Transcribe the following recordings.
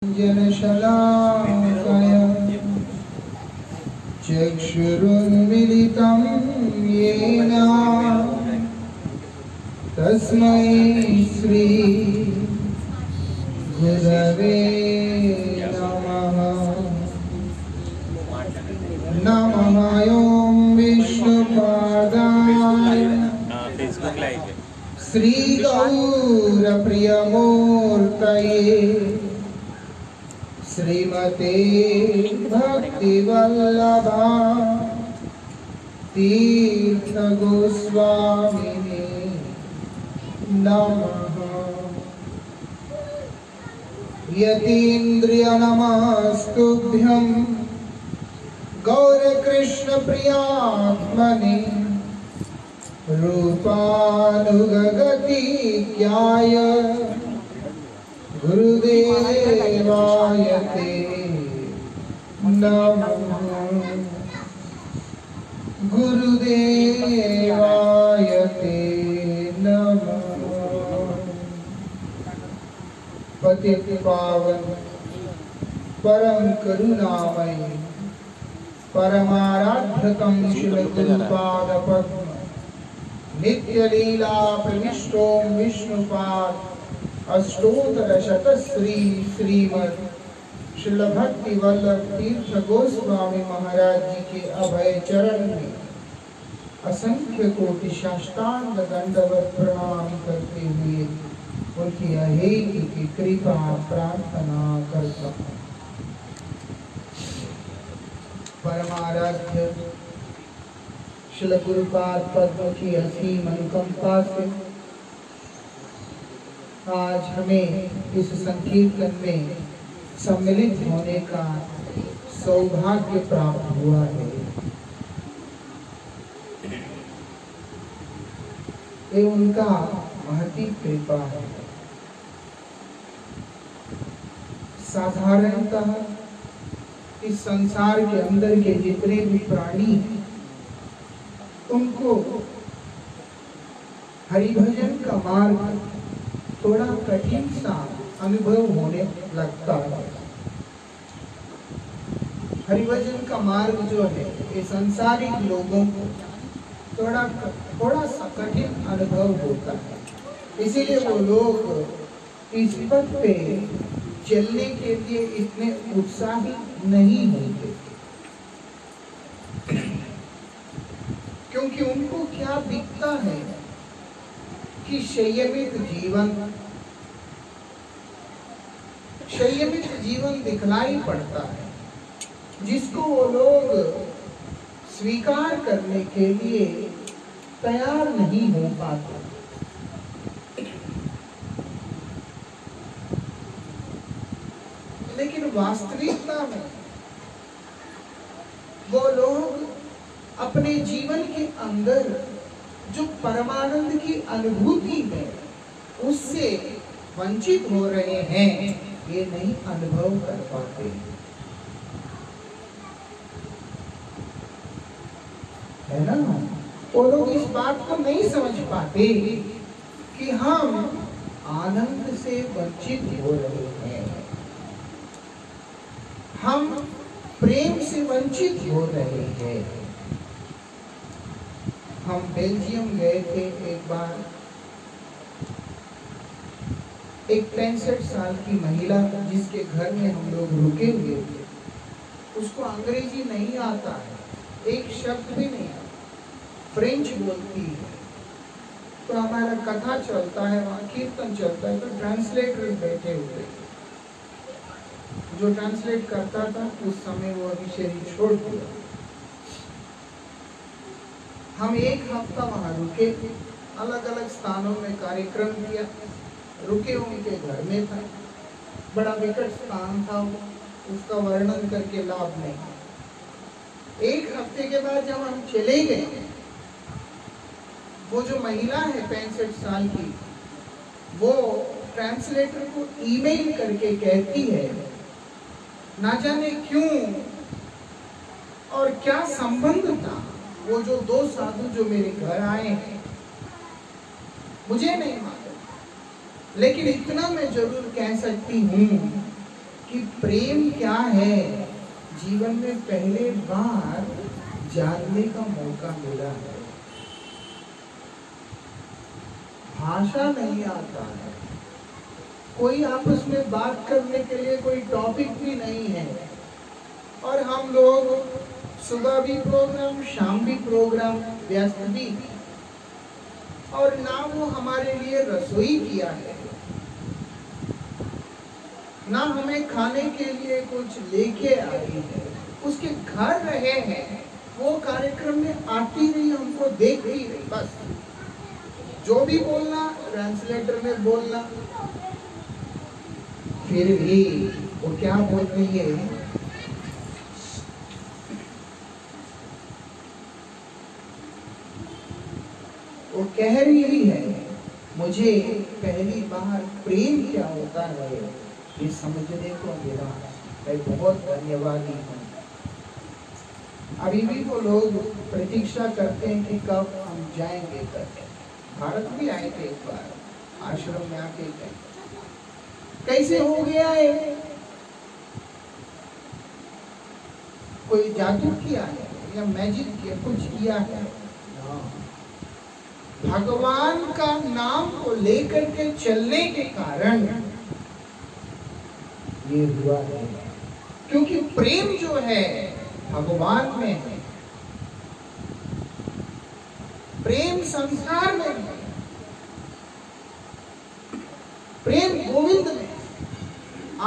जनशलाकया चक्षुरुन्मिलितं येन तस्मै श्री गुरवे नमः। नमः ॐ विष्णुपादाय श्री गौरप्रियमूर्तये श्रीमते भक्तिवल्लभा तीर्थ गोस्वामिने नमः। यतीन्द्रिय नमस्तुभ्यं गौरकृष्ण प्रियात्मने रूपानुगगतिक्याय गुरुदेवाय ते नमः। गुरुदेवाय ते नमः। पतित पावन परम करुणामय परमाराध्यतम शिव गुरुपाद पद्म नित्य लीला प्रविष्टो विष्णुपाद अष्टोत्तर शतश्री श्रीमद् श्रील भक्ति वल्लभ तीर्थ गोस्वामी महाराज जी के अभय चरण में असंख्य कोटि साष्टांग दंडवत प्रणाम करते हुए उनकी अहेतु की कृपा प्रार्थना करता हूँ। परमाराध्य श्रील गुरुपाद पद्म की असीम अनुकंपा से आज हमें इस संकीर्तन में सम्मिलित होने का सौभाग्य प्राप्त हुआ है। ये उनका महती कृपा है। साधारणतः इस संसार के अंदर के जितने भी प्राणी हैं उनको हरिभजन का मार्ग थोड़ा कठिन सा अनुभव होने लगता है। हरिभजन का मार्ग जो है ये सांसारिक लोगों को थोड़ा सा कठिन अनुभव होता है, इसीलिए वो लोग इस पथ पे चलने के लिए इतने उत्साही नहीं होते, क्योंकि उनको क्या दिखता है कि संयमित जीवन दिखलाई पड़ता है, जिसको वो लोग स्वीकार करने के लिए तैयार नहीं हो पाते। लेकिन वास्तविकता में वो लोग अपने जीवन के अंदर जो परमानंद की अनुभूति है उससे वंचित हो रहे हैं, ये नहीं अनुभव कर पाते। है ना? वो लोग इस बात को नहीं समझ पाते कि हम आनंद से वंचित हो रहे हैं, हम प्रेम से वंचित हो रहे हैं। हम बेल्जियम गए थे एक बार। एक 65 साल की महिला जिसके घर में हम लोग रुके हुए थे, उसको अंग्रेजी नहीं आता है, एक शब्द भी नहीं आता, फ्रेंच बोलती है। तो हमारा कथा चलता है, वहाँ कीर्तन चलता है, तो ट्रांसलेटर बैठे हुए, जो ट्रांसलेट करता था उस समय वो अभी शरीर छोड़ दिया। हम एक हफ्ता वहाँ रुके, अलग अलग स्थानों में कार्यक्रम किया, रुके उनके घर में था। बड़ा विकट स्थान था, उसका वर्णन करके लाभ नहीं। एक हफ्ते के बाद जब हम चले गए, वो जो महिला है 65 साल की, वो ट्रांसलेटर को ईमेल करके कहती है, ना जाने क्यों और क्या संबंध था, वो जो 2 साधु जो मेरे घर आए हैं मुझे नहीं मालूम, लेकिन इतना मैं जरूर कह सकती हूँ कि प्रेम क्या है जीवन में पहले बार जानने का मौका मिला है। भाषा नहीं आता है, कोई आपस में बात करने के लिए कोई टॉपिक भी नहीं है, और हम लोग सुबह भी प्रोग्राम, शाम भी प्रोग्राम, व्यस्त भी, और ना वो हमारे लिए रसोई किया है, ना हमें खाने के लिए कुछ लेके आई है, उसके घर रहे हैं, वो कार्यक्रम में आती रही, हमको देखती रही, बस जो भी बोलना ट्रांसलेटर में बोलना। फिर भी वो क्या बोल रही है, वो कह रही है मुझे पहली बार प्रेम क्या होता है ये समझने को मिला, मैं बहुत धन्यवादी हूँ। अभी भी वो लोग प्रतीक्षा करते हैं कि कब हम जाएंगे करके। भारत भी आए थे एक बार, आश्रम में आके गए, कैसे हो गया है, कोई जादू किया है या मैजिक किया, कुछ किया है? भगवान का नाम को लेकर के चलने के कारण ये हुआ है, क्योंकि प्रेम जो है भगवान में है, प्रेम संसार में है, प्रेम गोविंद में,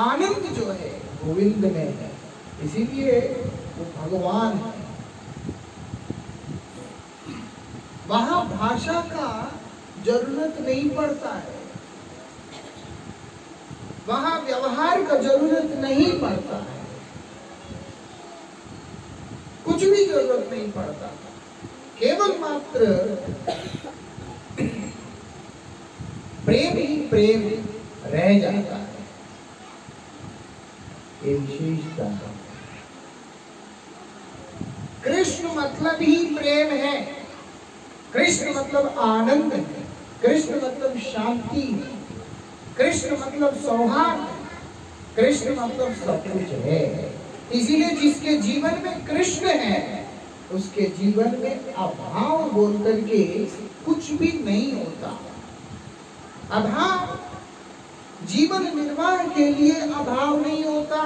आनंद जो है गोविंद में है, इसीलिए वो भगवान है। वहां भाषा का जरूरत नहीं पड़ता है, वहां व्यवहार का जरूरत नहीं पड़ता है, कुछ भी जरूरत नहीं पड़ता, केवल मात्र प्रेम ही प्रेम रह जाता है। ये विशेषता है। कृष्ण मतलब ही प्रेम है, कृष्ण मतलब आनंद है, कृष्ण मतलब शांति है, कृष्ण मतलब सौहार्द, कृष्ण मतलब सब कुछ है। इसीलिए जिसके जीवन में कृष्ण है उसके जीवन में अभाव बोल करके कुछ भी नहीं होता। अभाव जीवन निर्वाह के लिए अभाव नहीं होता,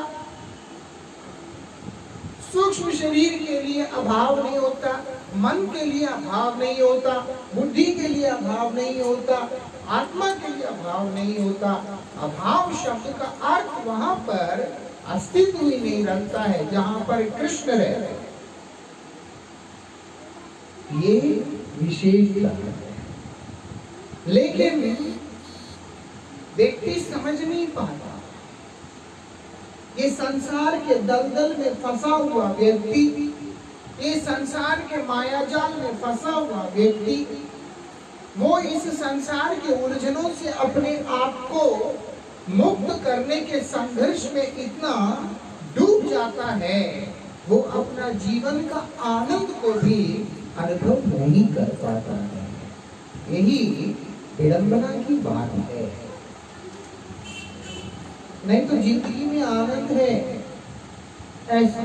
सूक्ष्म शरीर के लिए अभाव नहीं होता, मन के लिए अभाव नहीं होता, बुद्धि के लिए अभाव नहीं होता, आत्मा के लिए अभाव नहीं होता। अभाव शब्द का अर्थ वहां पर अस्तित्व ही नहीं रखता है जहां पर कृष्ण रहते हैं। ये विशेषता है, लेकिन व्यक्ति समझ नहीं पाता। ये संसार के दलदल में फंसा हुआ व्यक्ति, ये संसार के मायाजाल में फंसा हुआ व्यक्ति, वो इस संसार के उलझनों से अपने आप को मुक्त करने के संघर्ष में इतना डूब जाता है, वो अपना जीवन का आनंद को भी अनुभव नहीं कर पाता है। यही विडंबना की बात है। नहीं तो जिंदगी में आनंद है। ऐसा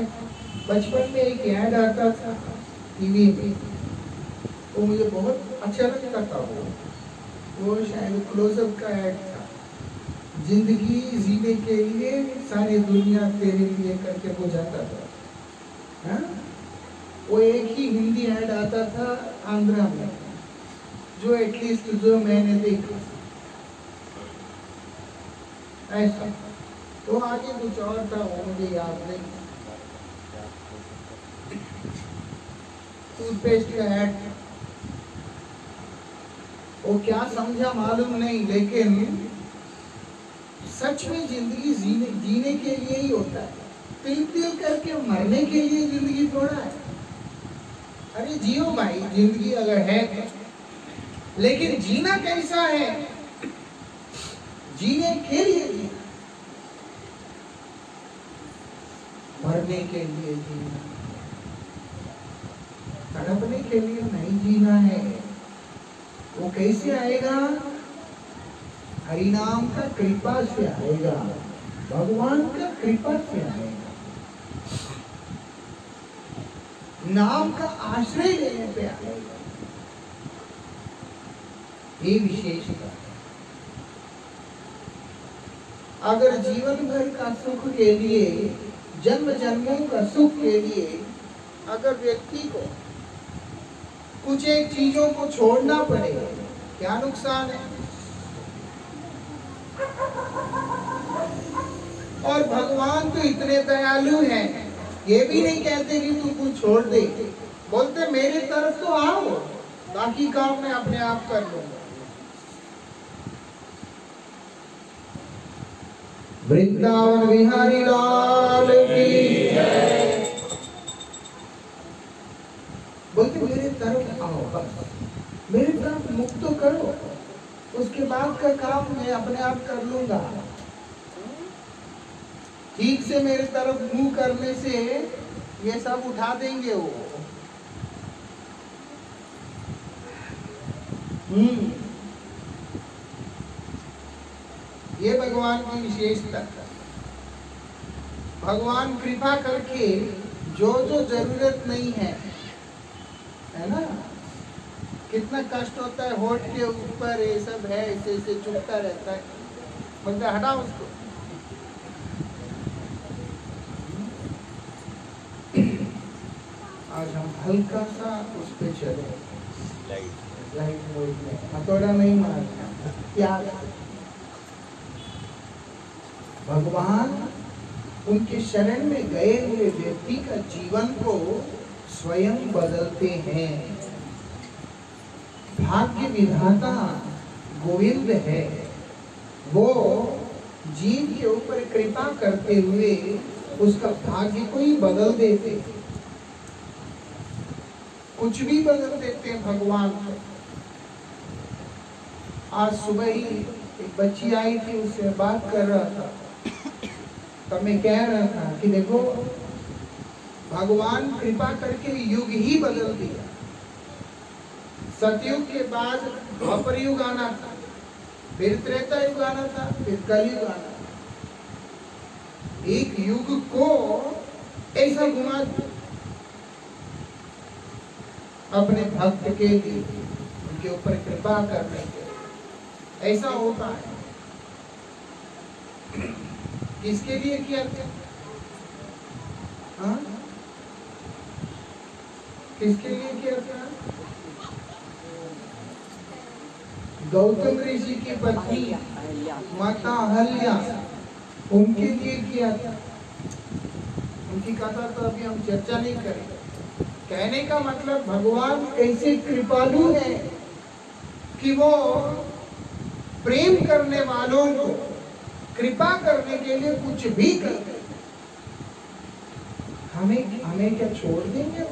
बचपन में एक ऐड आता था टीवी में, वो मुझे बहुत अच्छा लगता था। वो शायद क्लोजअप का ऐड था, जिंदगी जीने के लिए सारी दुनिया तेरे लिए करके वो जाता था। हाँ? वो एक ही हिंदी ऐड आता था आंध्रा में, जो एटलीस्ट जो मैंने देखा। ऐसा तो आगे कुछ और था, वो मुझे याद नहीं। टूथपेस्ट का ऐड, वो क्या समझा मालूम नहीं, लेकिन सच में जिंदगी जीने के लिए ही होता है। तिल करके मरने के लिए जिंदगी थोड़ा है। अरे जियो भाई, जिंदगी अगर है तो। लेकिन जीना कैसा है? जीने के लिए जीना, मरने के लिए जीना, तड़पने के लिए नहीं जीना है। वो कैसे आएगा? हरिनाम का कृपा से आएगा। भगवान का कृपा से आएगा, नाम का आश्रय लेने पे आएगा। ये विशेषता है। अगर जीवन भर का सुख के लिए, जन्म जन्मों का सुख के लिए अगर व्यक्ति को कुछ एक चीजों को छोड़ना पड़े, क्या नुकसान है? और भगवान तो इतने दयालु हैं, ये भी नहीं कहते कि तू कुछ छोड़ दे, बोलते मेरे तरफ तो आओ, बाकी काम मैं अपने आप कर लूंगा। वृंदावन बिहारी लाल की जय। बोलते मेरे तरफ आओ, बस मेरे तरफ मुख तो करो, उसके बाद का काम मैं अपने आप कर लूंगा। ठीक से मेरे तरफ मुंह करने से ये सब उठा देंगे वो। ये भगवान की विशेषता है। भगवान कृपा करके जो जो जरूरत नहीं है ना, कितना कष्ट होता है, होठ के ऊपर ये सब है, ऐसे ऐसे चुभता रहता है, बोलते हटा उसको। आज हम हल्का सा उस पे चले, लाइट मोड में, हथौड़ा नहीं मारना, प्यार। भगवान उनके शरण में गए हुए व्यक्ति का जीवन को स्वयं बदलते हैं। भाग्य विधाता गोविंद है, वो जीव के ऊपर कृपा करते हुए उसका भाग्य को ही बदल देते, कुछ भी बदल देते हैं भगवान। आज सुबह ही एक बच्ची आई थी, उससे बात कर रहा था, तब मैं कह रहा था कि देखो भगवान कृपा करके युग ही बदल दिया। सतयुग के बाद द्वापर युग आना था, फिर त्रेता युग आना था, फिर कलयुग आना था। एक युग को ऐसा घुमा अपने भक्त के लिए, उनके ऊपर कृपा करने के लिए। ऐसा होता है। किसके लिए किया था? हाँ? किसके लिए किया था? गौतम ऋषि की पत्नी माता अहल्या, उनके लिए किया था। उनकी कथा तो अभी हम चर्चा नहीं करेंगे। कहने का मतलब भगवान ऐसे कृपालु है कि वो प्रेम करने वालों को कृपा करने के लिए कुछ भी करते। हमें क्या छोड़ देंगे?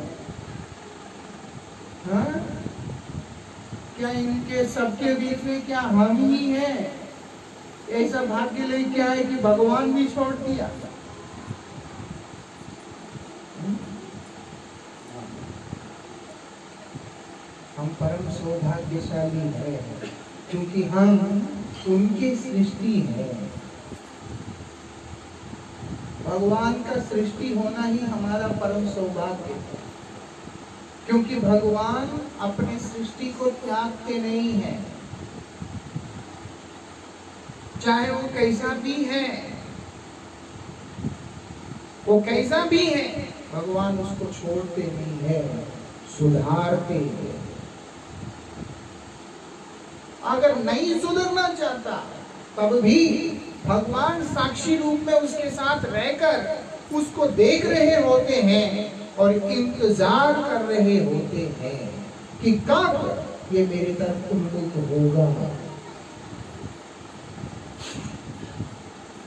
हाँ? क्या इनके सबके बीच में क्या हम ही हैं? ऐसा भाग्य लेके आए कि भगवान भी छोड़ दिया। हम परम सौभाग्यशाली हैं क्योंकि हम उनकी सृष्टि है। भगवान का सृष्टि होना ही हमारा परम सौभाग्य है, क्योंकि भगवान अपनी सृष्टि को त्यागते नहीं है। चाहे वो कैसा भी है, वो कैसा भी है, भगवान उसको छोड़ते नहीं है, सुधारते हैं। अगर नहीं सुधरना चाहता तब भी भगवान साक्षी रूप में उसके साथ रहकर उसको देख रहे होते हैं और इंतजार कर रहे होते हैं कि कब ये मेरी तरफ उन्मुख होगा।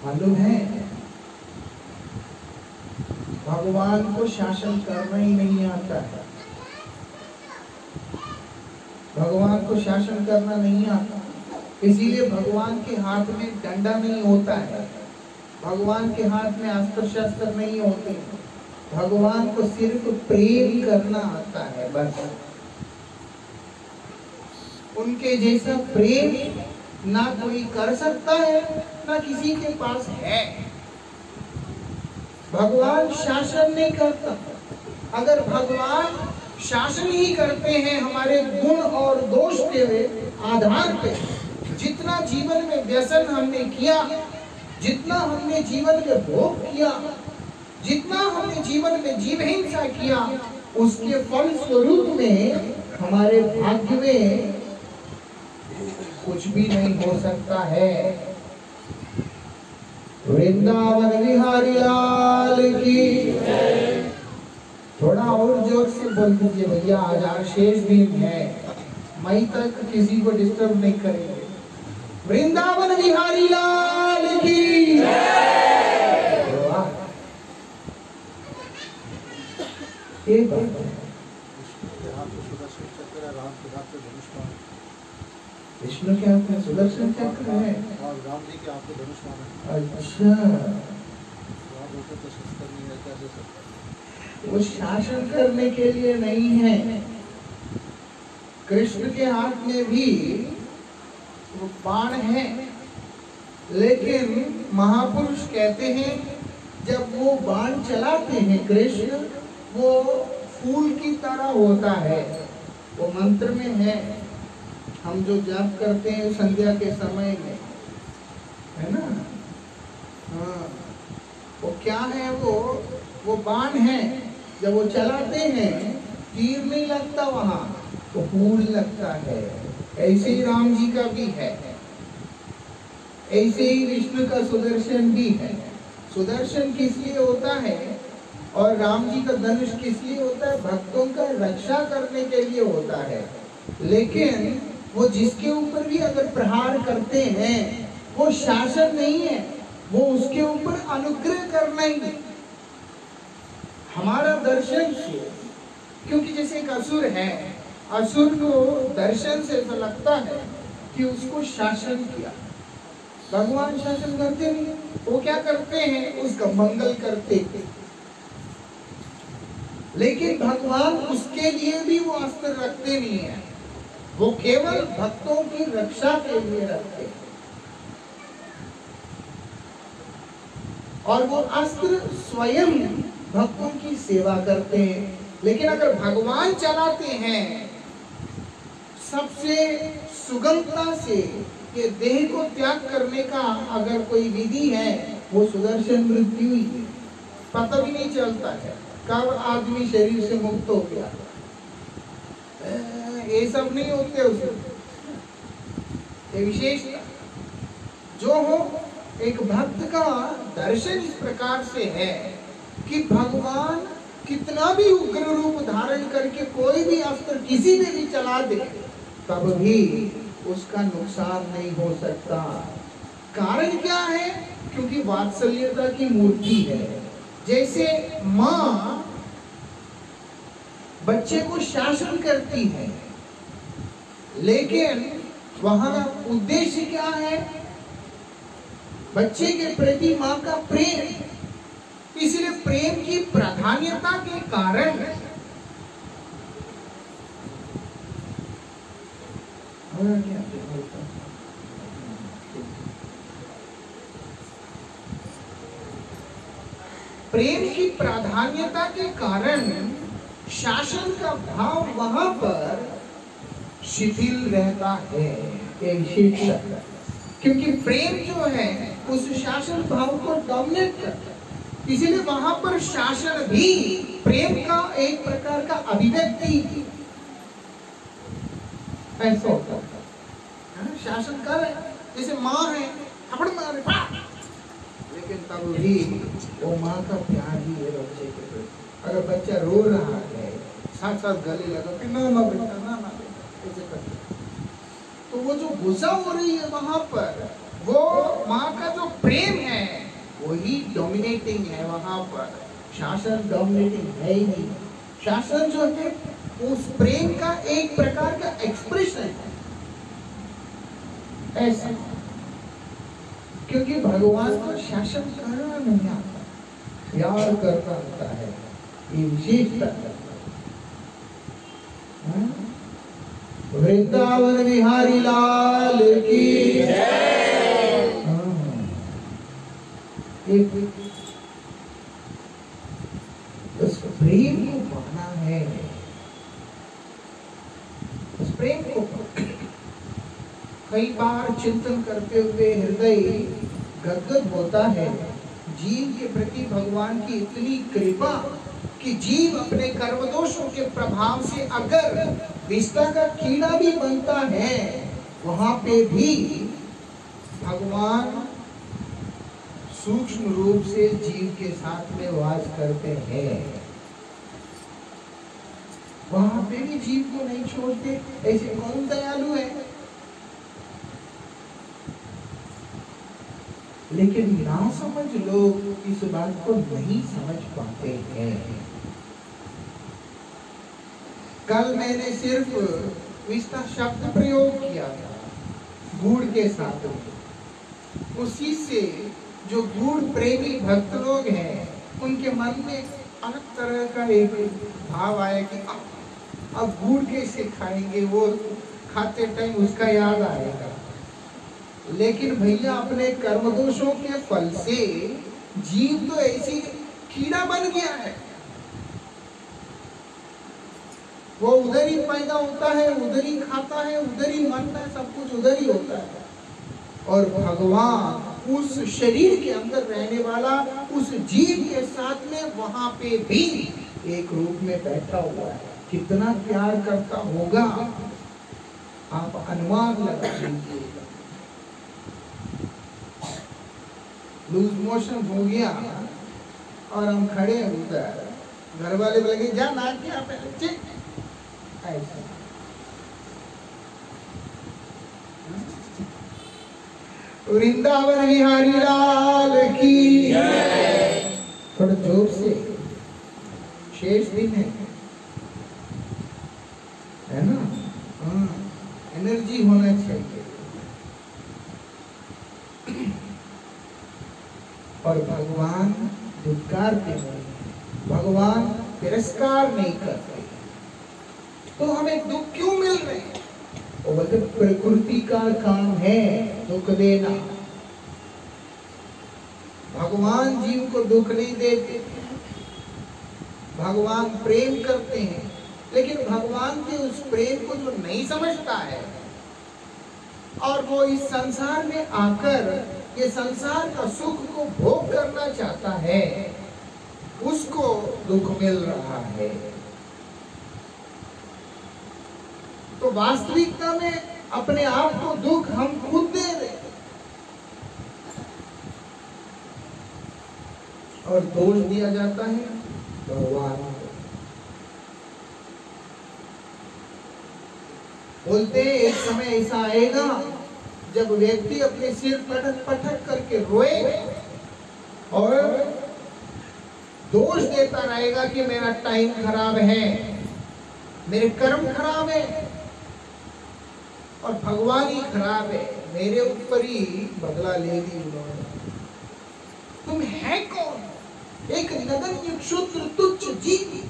मालूम है भगवान को शासन करना ही नहीं आता है। भगवान को शासन करना नहीं आता, इसीलिए भगवान के हाथ में डंडा नहीं होता है, भगवान के हाथ में अस्त्र शस्त्र नहीं होते। भगवान को सिर्फ प्रेम करना आता है, बस। उनके जैसा प्रेम ना कोई कर सकता है, ना किसी के पास है। भगवान शासन नहीं करता। अगर भगवान शासन ही करते हैं हमारे गुण और दोष के आधार पे, जितना जीवन में व्यसन हमने किया, जितना हमने जीवन में भोग किया, जितना हमने जीवन में जीव हिंसा किया, उसके फल स्वरूप में हमारे भाग्य में कुछ भी नहीं हो सकता है। वृंदावन बिहारी लाल की। थोड़ा और जोर से बोल दीजिए भैया, आज शेष दिन है, मई तक किसी को डिस्टर्ब नहीं करेंगे। वृंदावन बिहारी लाल की। एक विष्णु के हाथ में सुदर्शन चक्र है और राम जी के हाथ में धनुष बाण है। अच्छा, वो शासन करने के लिए नहीं है। कृष्ण के हाथ में भी वो बाण है, लेकिन महापुरुष कहते हैं जब वो बाण चलाते हैं कृष्ण, वो फूल की तरह होता है। वो मंत्र में है, हम जो जाप करते हैं संध्या के समय में, है ना। हाँ, वो क्या है, वो बाण है। जब वो चलाते हैं तीर नहीं लगता वहां, तो फूल लगता है। ऐसे ही राम जी का भी है, ऐसे ही विष्णु का सुदर्शन भी है। सुदर्शन किस लिए होता है और राम जी का धनुष किस लिए होता है? भक्तों का रक्षा करने के लिए होता है। लेकिन वो जिसके ऊपर भी अगर प्रहार करते हैं, वो शासन नहीं है, वो उसके ऊपर अनुग्रह करना ही नहीं, हमारा दर्शन से। क्योंकि जैसे एक असुर है, असुर को दर्शन से ऐसा लगता है कि उसको शासन किया। भगवान शासन करते नहीं, वो क्या करते हैं, उसका मंगल करते थे। लेकिन भगवान उसके लिए भी वो अस्त्र रखते नहीं है, वो केवल भक्तों की रक्षा के लिए रखते हैं। और वो अस्त्र स्वयं भक्तों की सेवा करते हैं। लेकिन अगर भगवान चलाते हैं सबसे सुगमता से, ये देह को त्याग करने का अगर कोई विधि है, वो सुदर्शन मृत्यु ही है। पता भी नहीं चलता है कब आदमी शरीर से मुक्त हो गया। ये सब नहीं होते उसमें। ये विशेषता जो हो, एक भक्त का दर्शन इस प्रकार से है कि भगवान कितना भी उग्र रूप धारण करके कोई भी अस्त्र किसी में भी चला दे, तब भी उसका नुकसान नहीं हो सकता। कारण क्या है? क्योंकि वात्सल्यता की मूर्ति है। जैसे माँ बच्चे को शासन करती है, लेकिन वहां उद्देश्य क्या है? बच्चे के प्रति माँ का प्रेम। इसलिए प्रेम की प्राधान्यता के कारण प्रेम की प्राधान्यता के कारण शासन का भाव वहां पर शिथिल रहता है। क्योंकि प्रेम जो है उस शासन भाव को डोमिनेट करता है। इसीलिए वहां पर शासन भी प्रेम का एक प्रकार का अभिव्यक्ति ऐसा होता है। शासन कर रहे, जैसे माँ है, थप्पड़ मारे, लेकिन तब भी वो माँ का प्यार ही है बच्चे के प्रति। अगर बच्चा रो रहा है, साथ साथ गले लगा कि ना ना बेटा, ना ना बेटा, ऐसे करते, तो वो जो गुस्सा हो रही है वहां पर, वो माँ का जो प्रेम है वही डोमिनेटिंग है वहां पर। शासन डोमिनेटिंग है ही नहीं। शासन जो है उस प्रेम का एक प्रकार का एक्सप्रेशन है ऐसा। क्योंकि भगवान को शासन करना नहीं आता, प्यार करना आता है। ये विशेषता है। वृंदावन बिहारी लाल की जय। प्रेम को पाना है, उस प्रेम को। कई बार चिंतन करते हुए हृदय गदगद होता है जीव के प्रति भगवान की इतनी कृपा कि जीव अपने कर्म दोषों के प्रभाव से अगर विष्ठा का कीड़ा भी बनता है, वहां पे भी भगवान सूक्ष्म रूप से जीव के साथ में वास करते हैं। वहां पे भी जीव को नहीं छोड़ते। ऐसे कौन दयालु है? लेकिन नासमझ लोग इस बात को नहीं समझ पाते हैं। कल मैंने सिर्फ विष्ठा शब्द प्रयोग किया था गूढ़ के साथ में। उसी से जो गूढ़ प्रेमी भक्त लोग हैं, उनके मन में अलग तरह का एक भाव आया कि अब गूढ़ कैसे खाएंगे, वो खाते टाइम उसका याद आएगा। लेकिन भैया अपने कर्म दोषों के फल से जीव तो ऐसी कीड़ा बन गया है, वो उधर ही पैदा होता है, उधर ही खाता है, उधर ही मरता है, सब कुछ उधर ही होता है। और भगवान उस शरीर के अंदर रहने वाला उस जीव के साथ में वहां पे भी एक रूप में बैठा हुआ है। कितना प्यार करता होगा आप अनुमान लगा लीजिएगा। लूज मोशन हो गया और हम खड़े हैं उधर, घर वाले बोलेंगे जा नाच के आप ऐसा। वृंदावन बिहारी लाल की थोड़ा जोर से। शेष दिन है ना? हाँ, एनर्जी होना चाहिए। और भगवान दुत्कारते हैं, भगवान तिरस्कार नहीं करते। तो हमें दुख क्यों मिल रहे हैं? वो बोलते प्रकृति का काम है दुख देना। भगवान जीव को दुख नहीं देते, भगवान प्रेम करते हैं। लेकिन भगवान के उस प्रेम को जो नहीं समझता है और वो इस संसार में आकर ये संसार का सुख को भोग करना चाहता है, उसको दुख मिल रहा है। तो वास्तविकता में अपने आप को दुख हम खुद दे रहे हैं और दोष दिया जाता है भगवान को। बोलते हैं एक समय ऐसा आएगा जब व्यक्ति अपने सिर पटक पटक करके रोए और दोष देता रहेगा कि मेरा टाइम खराब है, मेरे कर्म खराब है और भगवान ही खराब है, मेरे ऊपर ही बदला ले ली उन्होंने। तुम है कौन? एक नगण्य क्षुद्र तुच्छ जीव।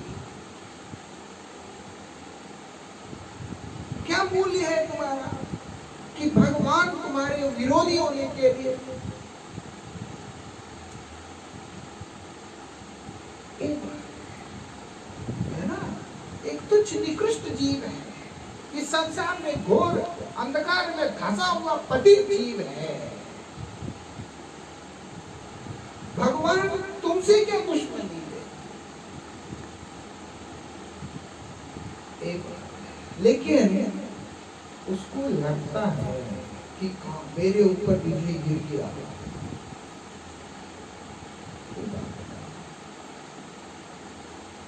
क्या मूल्य है तुम्हारा कि भगवान तुम्हारे विरोधी होने के लिए है ना? एक तुच्छ निकृष्ट जीव है, इस संसार में घोर अंधकार में धंसा हुआ पतित जीव है। भगवान तुमसे क्या दुश्मनी है? लेकिन उसको लगता है कि मेरे ऊपर बिजली गिर गया,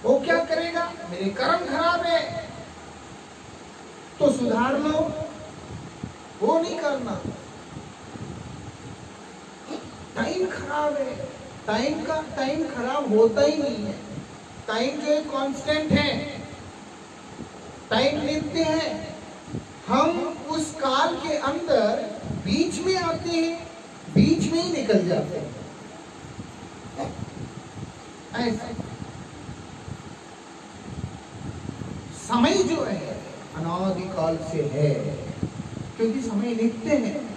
वो क्या करेगा? मेरे कर्म खराब है तो सुधार लो, वो नहीं करना। टाइम खराब है, टाइम खराब होता ही नहीं है। टाइम जो है कांस्टेंट है, टाइम लिखते हैं हम, उस काल के अंदर बीच में आते हैं, बीच में ही निकल जाते हैं। ऐसा समय जो है अनादिकाल से है, क्योंकि समय लिखते हैं।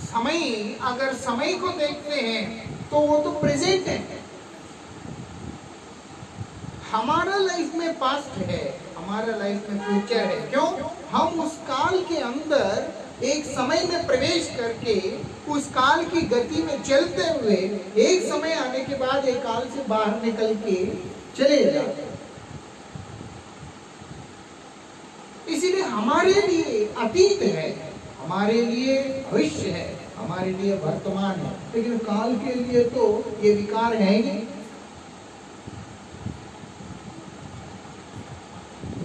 समय, अगर समय को देखते हैं तो वो तो प्रेजेंट है, हमारा लाइफ में पास्ट है, हमारा लाइफ में फ्यूचर है। क्यों? हम उस काल के अंदर एक समय में प्रवेश करके उस काल की गति में चलते हुए एक समय आने के बाद एक काल से बाहर निकल के चले जाते हैं। इसीलिए हमारे लिए अतीत है, हमारे लिए भविष्य है, हमारे लिए वर्तमान है, लेकिन काल के लिए तो ये विकार है ही।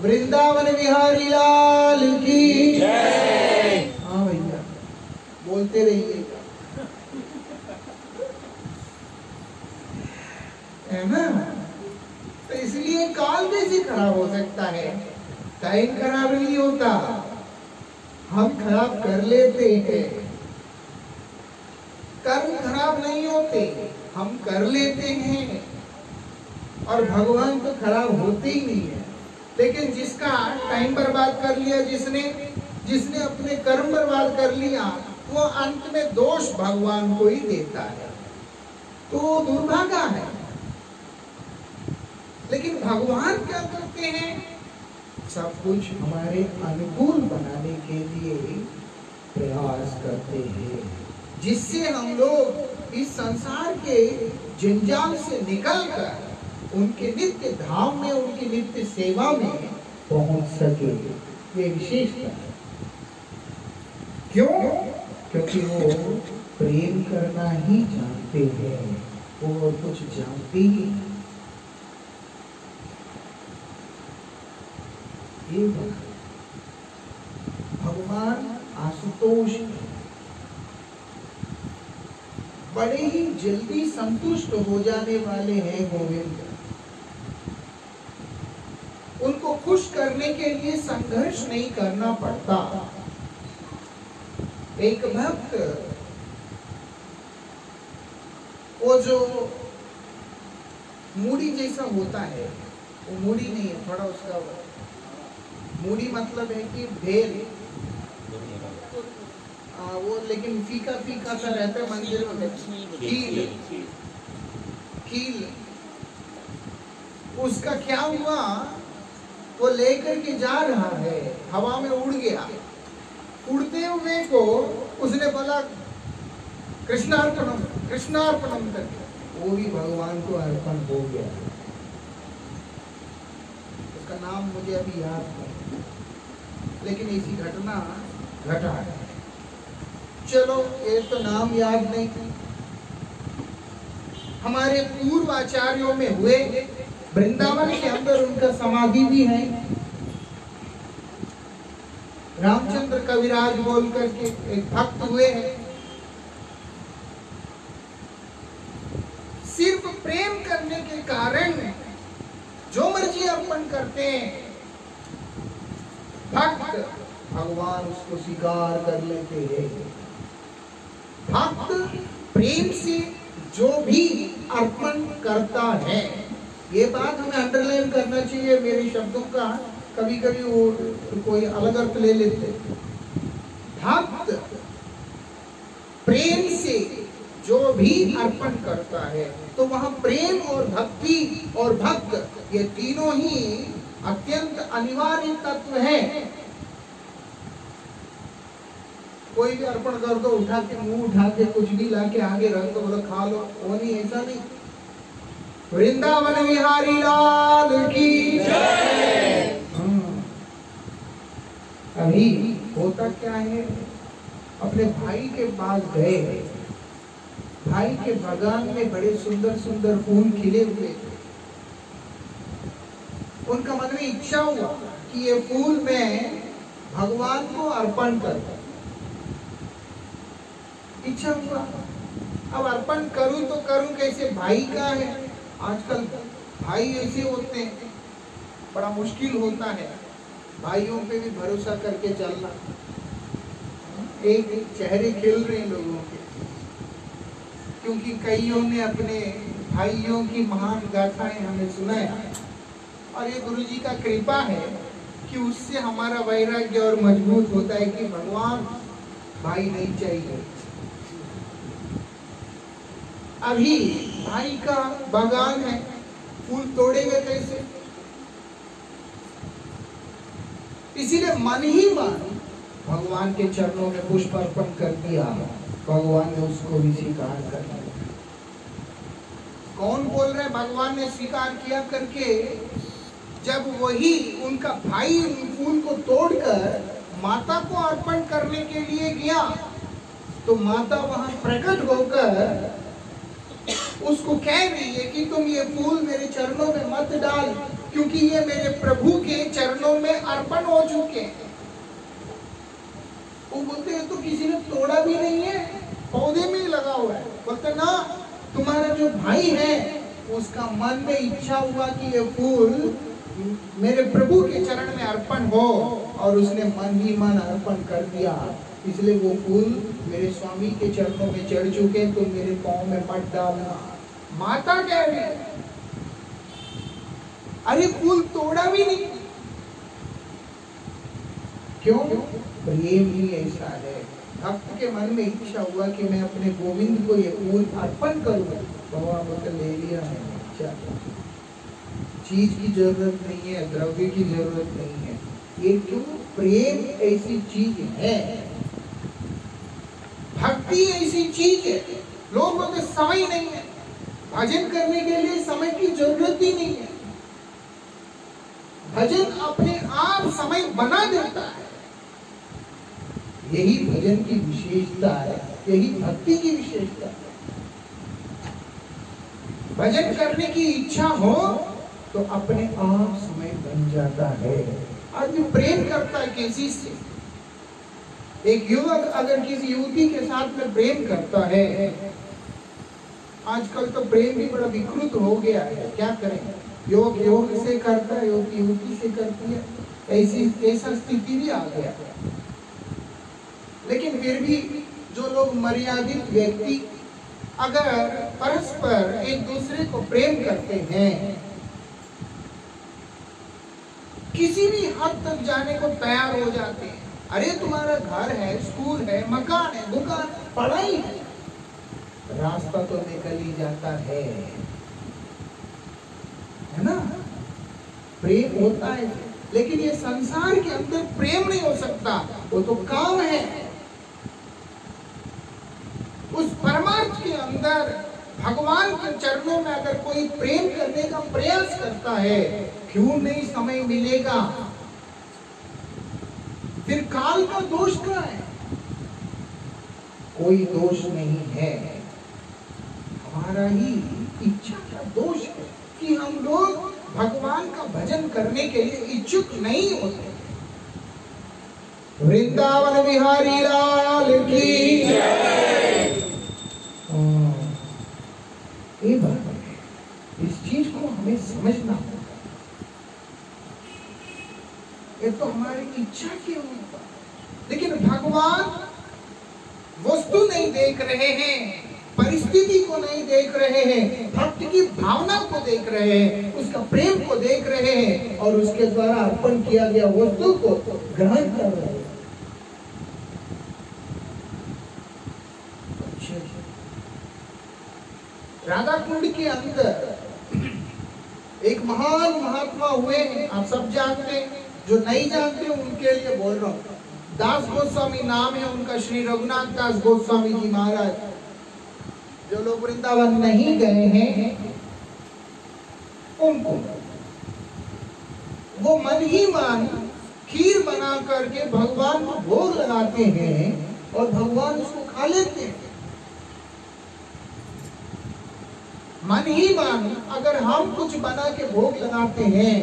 वृंदावन बिहारी लाल की जय। हाँ भैया, बोलते रहिएगा, है ना? तो इसलिए काल कैसे खराब हो सकता है? टाइम खराब नहीं होता, हम खराब कर लेते हैं। कर्म खराब नहीं होते, हम कर लेते हैं। और भगवान तो खराब होते ही नहीं है, लेकिन जिसका टाइम बर्बाद कर लिया, जिसने अपने कर्म बर्बाद कर लिया, वो अंत में दोष भगवान को ही देता है, तो दुर्भागा है। लेकिन भगवान क्या करते हैं? सब कुछ हमारे अनुकूल बनाने के लिए प्रयास करते हैं, जिससे हम लोग इस संसार के जंजाल से निकलकर उनके नित्य धाम में, उनकी नित्य सेवा में पहुंच सके। ये विशेषता है। क्यों? क्योंकि वो प्रेम करना ही जानते हैं, वो और कुछ जानते ही नहीं। ये भगवान आशुतोष बड़े ही जल्दी संतुष्ट हो जाने वाले हैं गोविंद। उनको खुश करने के लिए संघर्ष नहीं करना पड़ता। एक भक्त, वो जो मूड़ी जैसा होता है, वो मूड़ी नहीं है, थोड़ा उसका मूड़ी मतलब है कि भेल, वो लेकिन फीका फीका सा रहता है मंदिर में। कील उसका क्या हुआ? वो लेकर के जा रहा है, हवा में उड़ गया। उड़ते हुए को उसने बोला कृष्णार्पणम, कृष्णार्पणम करके, वो भी भगवान को अर्पण हो गया। उसका नाम मुझे अभी याद नहीं, लेकिन ऐसी घटना घटा है। चलो, ये तो नाम याद नहीं। हमारे पूर्व आचार्यों में हुए, वृंदावन के अंदर उनका समाधि भी है। रामचंद्र कविराज बोल करके एक भक्त हुए हैं, सिर्फ प्रेम करने के कारण जो मर्जी अर्पण करते हैं, भक्त भगवान उसको स्वीकार कर लेते हैं। भक्त प्रेम से जो भी अर्पण करता है, ये बात हमें अंडरलाइन करना चाहिए। मेरे शब्दों का कभी कभी वो कोई अलग अर्थ ले लेते। भक्त प्रेम से जो भी अर्पण करता है, तो वहां प्रेम और भक्ति और भक्त, ये तीनों ही अत्यंत अनिवार्य तत्व है। कोई भी अर्पण कर दो, उठा के मुंह उठा के कुछ भी ला के आगे रख दो, बोलो खा लो, वो नहीं, ऐसा नहीं। वृंदावन बिहारी लाल की जय। अभी होता क्या है, अपने भाई के पास गए, भाई के बागान में बड़े सुंदर सुंदर फूल खिले हुए थे। उनका मन में इच्छा हुआ कि ये फूल मैं भगवान को अर्पण कर, इच्छा हुआ। अब अर्पण करूं तो करूं कैसे? भाई का है, आजकल भाई ऐसे होते हैं, बड़ा मुश्किल होता है भाइयों पे भी भरोसा करके चलना। एक चेहरे खिल रहे हैं लोगों के, क्योंकि कईयों ने अपने भाइयों की महान गाथाएं हमें सुनाया, और ये गुरु जी का कृपा है कि उससे हमारा वैराग्य और मजबूत होता है कि भगवान भाई नहीं चाहिए। अभी भाई का बागान है, फूल तोड़ेंगे कैसे? इसीलिए मन ही मन भगवान के चरणों में पुष्प अर्पण कर दिया, भगवान ने उसको भी स्वीकार कर लिया। कौन बोल रहे भगवान ने स्वीकार किया करके? जब वही उनका भाई फूल को तोड़कर माता को अर्पण करने के लिए गया, तो माता वहां प्रकट होकर उसको कह रही है कि तुम ये फूल मेरे चरणों में मत डाल, क्योंकि ये मेरे प्रभु के चरणों में अर्पण हो चुके हैं। वो बोलते हैं तो किसी ने तोड़ा भी नहीं है, पौधे में ही लगा हुआ है। बोलते ना, तुम्हारा जो भाई है उसका मन में इच्छा हुआ कि ये फूल मेरे प्रभु के चरण में अर्पण हो, और उसने मन ही मन अर्पण कर दिया, इसलिए वो फूल मेरे स्वामी के चरणों में चढ़ चुके, तो मेरे पांव में मत डालना। माता कह रही है, अरे फूल तोड़ा भी नहीं। क्यों? प्रेम ही ऐसा है। भक्त के मन में इच्छा हुआ कि मैं अपने गोविंद को ये फूल अर्पण करूं, भगवान बोलते ले लिया मैंने, चलो। चीज की जरूरत नहीं है, द्रव्य की जरूरत नहीं है। ये क्यों? प्रेम ऐसी चीज है, भक्ति ऐसी चीज है। लोग बोलते समय नहीं है, भजन करने के लिए समय की जरूरत ही नहीं है। भजन अपने आप समय बना देता है। यही भजन की विशेषता है, यही भक्ति की विशेषता है। भजन करने की इच्छा हो तो अपने आप समय बन जाता है। आदमी प्रेम करता है किसी से, एक युवक अगर किसी युवती के साथ में प्रेम करता है, आजकल तो प्रेम भी बड़ा विकृत हो गया है, क्या करें? योग योग से करता है, युवती युवती से करती है, ऐसा स्थिति भी आ गया है। लेकिन फिर भी जो लोग मर्यादित व्यक्ति अगर परस्पर एक दूसरे को प्रेम करते हैं, किसी भी हद तक जाने को तैयार हो जाते हैं। अरे तुम्हारा घर है, स्कूल है, मकान है, दुकान, पढ़ाई है, रास्ता तो निकल ही जाता है ना? प्रेम होता है, लेकिन ये संसार के अंदर प्रेम नहीं हो सकता, वो तो काम है। उस परमार्थ के अंदर भगवान के चरणों में अगर कोई प्रेम करने का प्रयास करता है, क्यों नहीं समय मिलेगा? फिर काल का दोष क्या है? कोई दोष नहीं है, हमारा ही इच्छा का दोष है कि हम लोग भगवान का भजन करने के लिए इच्छुक नहीं होते। वृंदावन बिहारी लाल की ये बात है, इस चीज को हमें समझना होगा। ये तो हमारी इच्छा के ऊपर, लेकिन भगवान वस्तु नहीं देख रहे हैं, परिस्थिति को नहीं देख रहे हैं, भक्त की भावना को देख रहे हैं, उसका प्रेम को देख रहे हैं, और उसके द्वारा अर्पण किया गया वस्तु को ग्रहण कर रहे हैं। राधा कुंड के अंदर एक महान महात्मा हुए हैं, आप सब जानते हैं, जो नहीं जानते उनके लिए बोल रहा हूँ। दास गोस्वामी नाम है उनका, श्री रघुनाथ दास गोस्वामी जी महाराज। जो लोग वृंदावन नहीं गए हैं उनको, वो मन ही मन खीर बना करके भगवान को भोग लगाते हैं और भगवान उसको खा लेते हैं। मन ही मन अगर हम कुछ बना के भोग लगाते हैं,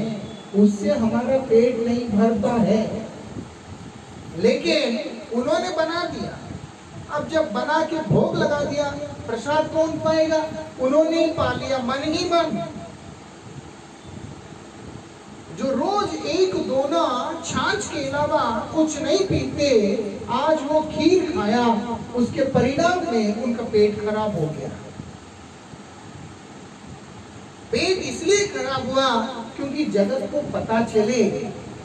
उससे हमारा पेट नहीं भरता है, लेकिन उन्होंने बना दिया। अब जब बना के भोग लगा दिया, प्रसाद कौन पाएगा? उन्होंने ही पा लिया, मन ही मन। जो रोज एक दोना छाछ के अलावा कुछ नहीं पीते, आज वो खीर खाया, उसके परिणाम में उनका पेट खराब हो गया। पेट इसलिए खराब हुआ क्योंकि जगत को पता चले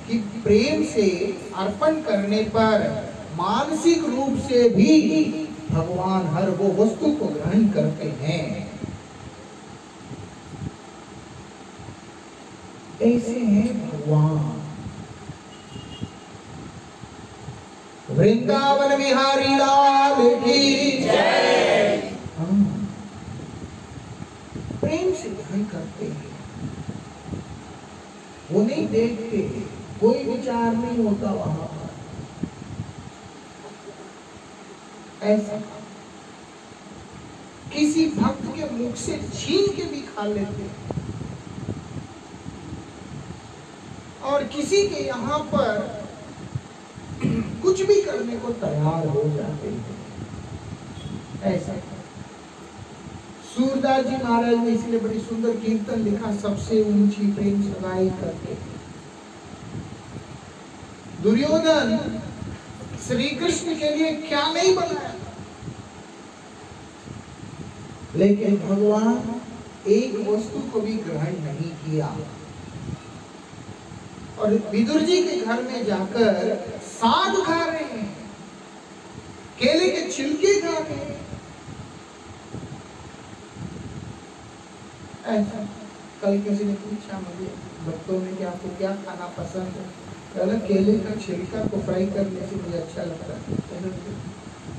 कि प्रेम से अर्पण करने पर मानसिक रूप से भी भगवान हर वो वस्तु को ग्रहण करते हैं। ऐसे हैं भगवान। वृंदावन बिहारी लाल की जय। प्रेम से ध्यान करते हैं, वो नहीं देखते, कोई विचार नहीं होता वहां पर। ऐसा किसी भक्त के मुख से छीन के भी खा लेते हैं और किसी के यहाँ पर कुछ भी करने को तैयार हो जाते हैं। ऐसा सूरदास जी महाराज ने इसलिए बड़ी सुंदर कीर्तन लिखा, सबसे ऊंची प्रेम सगाई करके। दुर्योधन श्री कृष्ण के लिए क्या नहीं बनाया, लेकिन भगवान एक वस्तु को भी ग्रहण नहीं किया और विदुर जी के घर में जाकर साग खा रहे हैं, केले के छिलके खा रहे हैं। ऐसा कल किसी ने पूछा मुझे, भक्तों में कि आपको क्या खाना पसंद है? कहला केले का छिलका को फ्राई करने से मुझे अच्छा लगता है।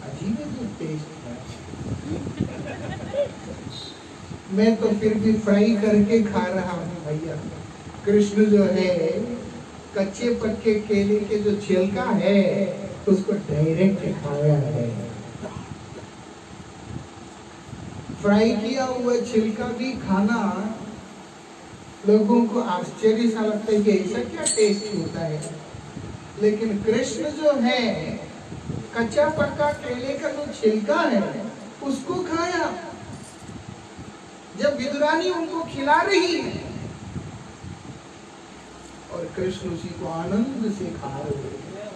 अजीब है टेस्ट है। मैं तो फिर भी फ्राई करके खा रहा हूँ भैया। कृष्ण जो है कच्चे पक्के केले के जो छिलका है उसको डायरेक्ट खाया है। फ्राई किया हुआ छिलका भी खाना लोगों को आश्चर्य सा लगता है कि ऐसा क्या टेस्ट होता है, लेकिन कृष्ण जो है कच्चा पक्का केले का जो छिलका है उसको खाया। जब विदुरानी उनको खिला रही है और कृष्ण उसी को आनंद से खा रहे हैं।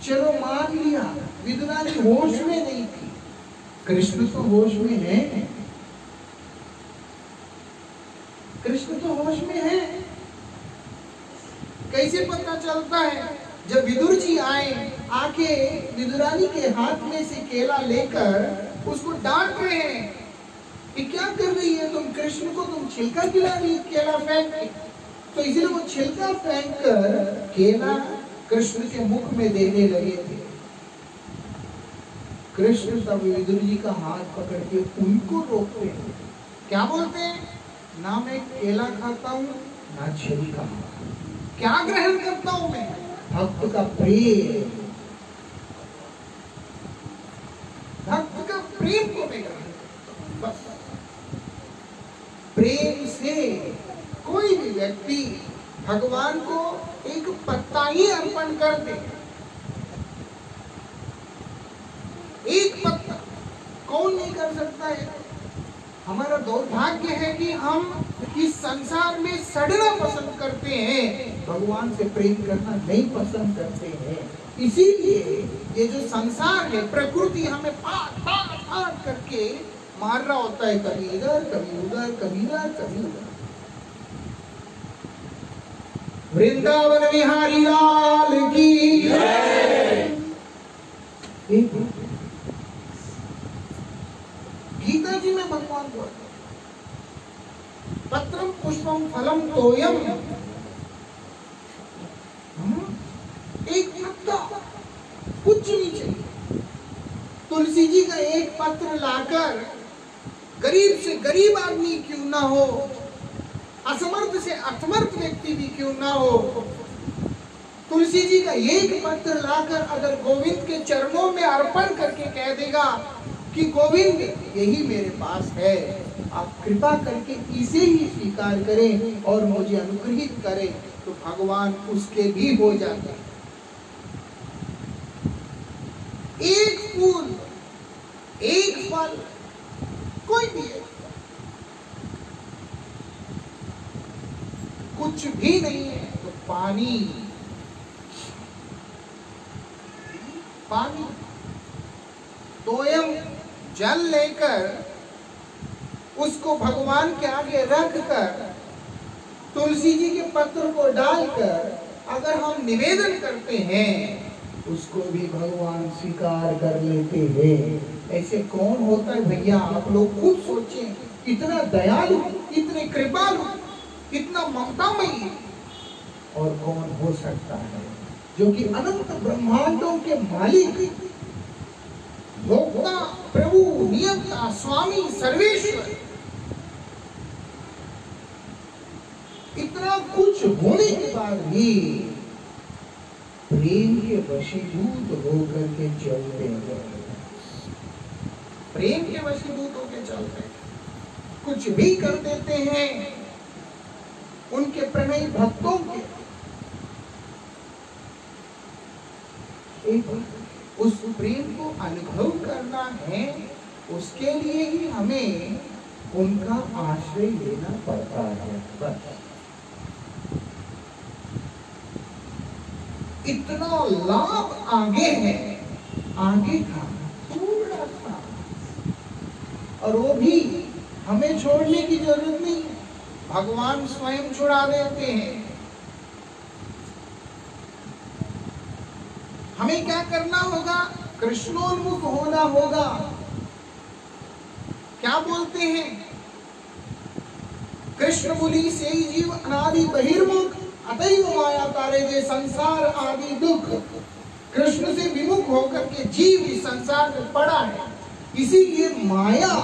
चलो मान लिया विदुरानी होश में नहीं थी, कृष्ण तो होश में है। कृष्ण तो होश में है। कैसे पता चलता है? जब विदुर जी आए, आके विदुरानी के हाथ में से केला लेकर उसको डांट रहे हैं कि क्या कर रही है तुम, कृष्ण को तुम छिलका खिला रही, केला फेंक के। तो इसलिए वो छिलका फेंक कर केला कृष्ण के मुख में देने लगे थे। कृष्ण तब विदुर जी का हाथ पकड़ के उनको रोकते हैं। क्या बोलते हैं? ना मैं केला खाता हूँ ना छिलका, क्या ग्रहण करता हूँ मैं? भक्त का प्रेम, भक्त का प्रेम को मैं ग्रहण करता हूँ बस। प्रेम से कोई भी व्यक्ति भगवान को एक पत्ता ही अर्पण कर दे, एक पत्ता, कौन नहीं कर सकता है? हमारा दुर्भाग्य है कि हम इस संसार में सड़ना पसंद करते हैं, भगवान से प्रेम करना नहीं पसंद करते हैं। इसीलिए ये जो संसार है, प्रकृति हमें फाड़ फाड़ फाड़ करके मार रहा होता है, कभी इधर कभी उधर, कभी इधर कभी उधर। वृंदावन बिहारी लाल की जय। गीता जी में भगवान बोलते हैं, पत्रम पुष्पम फलम तोयम। एक पत्ता, कुछ नहीं चाहिए। तुलसी जी का एक पत्र लाकर गरीब से गरीब आदमी क्यों ना हो, असमर्थ से असमर्थ व्यक्ति भी क्यों ना हो, तुलसी जी का एक पत्र लाकर अगर गोविंद के चरणों में अर्पण करके कह देगा कि गोविंद यही मेरे पास है, आप कृपा करके इसे ही स्वीकार करें और मुझे अनुग्रहित करें, तो भगवान उसके भी हो जाते हैं। एक फूल, एक फल, कोई भी है, कुछ भी नहीं है तो पानी, पानी तोयम, जल लेकर उसको भगवान के आगे रख कर, तुलसी जी के पत्र को डालकर अगर हम निवेदन करते हैं, उसको भी भगवान स्वीकार कर लेते हैं। ऐसे कौन होता है भैया? आप लोग खुद सोचें, इतना दयालु, इतने कृपालु, इतना ममतामयी और कौन हो सकता है, जो कि अनंत ब्रह्मांडों के मालिक, भोक्ता, प्रभु, नियंता, स्वामी, सर्वेश्वर, इतना कुछ होने के बाद भी प्रेम के वशीभूत होकर के चलते हैं, प्रेम के वशीभूत होकर चलते हैं, कुछ भी कर देते हैं उनके प्रणयी भक्तों के। एक उस प्रेम को अनुभव करना है, उसके लिए ही हमें उनका आश्रय लेना पड़ता है। बस इतना लाभ आगे है, आगे का थोड़ा सा, और वो भी हमें छोड़ने की जरूरत नहीं है, भगवान स्वयं छुड़ा देते हैं। हमें क्या करना होगा? कृष्णोन्मुख होना होगा। क्या बोलते हैं? कृष्ण बोली से जीव अनादि बहिर्मुख, अतैव माया तारे जे संसार आदि दुख। कृष्ण से विमुख होकर के जीव इस संसार में पड़ा है, इसीलिए माया,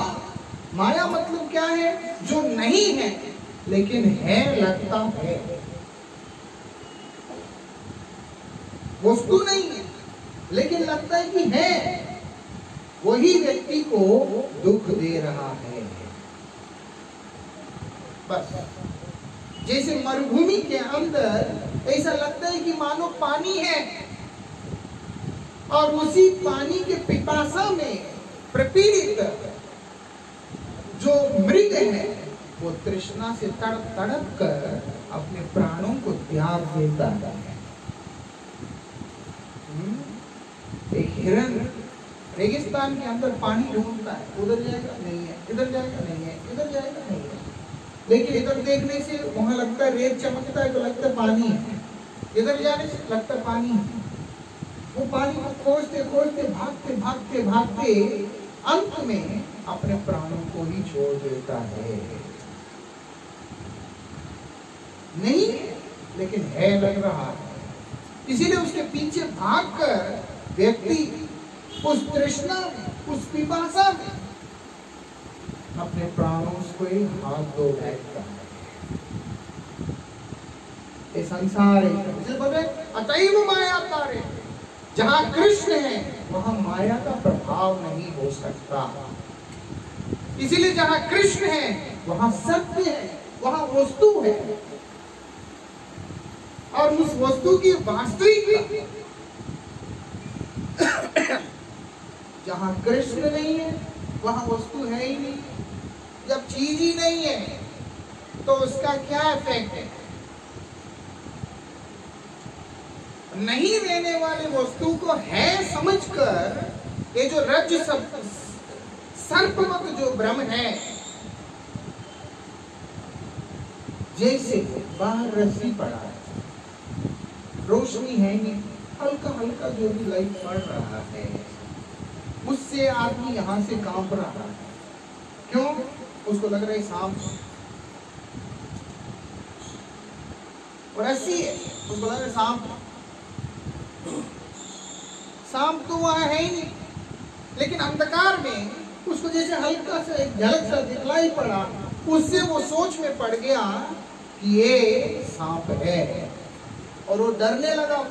माया मतलब क्या है? जो नहीं है लेकिन है, लगता है, वस्तु नहीं है लेकिन लगता है कि है, वही व्यक्ति को दुख दे रहा है। बस जैसे मरुभूमि के अंदर ऐसा लगता है कि मानो पानी है, और उसी पानी के पिपासा में प्रपीड़ित जो मृग है वो तृष्णा से तड़प तड़प कर अपने प्राणों को त्याग देता है। एक हिरन रेगिस्तान के अंदर पानी ढूंढता है, उधर जाएगा नहीं है, इधर जाएगा नहीं है, इधर जाएगा नहीं है, लेकिन इधर देखने से वहां लगता है रेत चमकता है तो लगता है पानी है, इधर जाने से लगता है पानी है। वो पानी को खोजते खोजते भागते भागते भागते अंत में अपने प्राणों को ही छोड़ देता है। नहीं लेकिन है लग रहा है, इसीलिए उसके पीछे भागकर व्यक्ति उस तृष्णा में, उस पिपासा में अपने प्राणों को ही हाथ धो बैठता है। ये संसार है, बोले अतैव माया तारे, जहां कृष्ण है वहां माया का प्रभाव नहीं हो सकता। इसीलिए जहां कृष्ण है वहां सत्य है, वहां वस्तु है, और उस वस्तु की वास्तविक, जहां कृष्ण नहीं है वहां वस्तु है ही नहीं। जब चीज ही नहीं है तो उसका क्या इफेक्ट है? नहीं रहने वाले वस्तु को है समझकर ये जो रज्जु सर्पवत जो भ्रम है, जैसे बाहर रस्सी पड़ा है, रोशनी है नहीं, हल्का हल्का जो भी लाइट पड़ रहा है उससे आदमी यहां से कांप रहा है। क्यों? उसको लग रहा है सांप, और रस्सी है, उसको लग रहा है सांप, सांप तो वहां है ही नहीं, लेकिन अंधकार में उसको जैसे हल्का सा एक झलक सा दिखलाई पड़ा, उससे वो सोच में पड़ गया कि ये सांप है, और वो डरने लगा।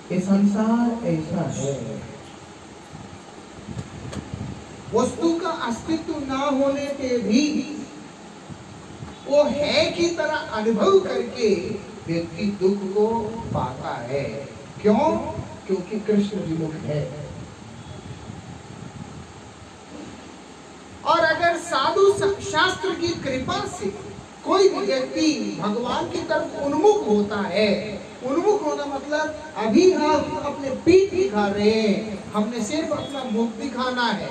ये संसार ऐसा है, वस्तु का अस्तित्व ना होने पे भी वो है की तरह अनुभव करके व्यक्ति दुख को पाता है। क्यों? क्योंकि कृष्ण विमुख है। और अगर साधु शास्त्र की कृपा से कोई भी व्यक्ति भगवान की तरफ उन्मुख होता है, उन्मुख होना मतलब अभी हम अपने पीठ दिखा रहे हैं, हमने सिर्फ अपना मुख दिखाना है।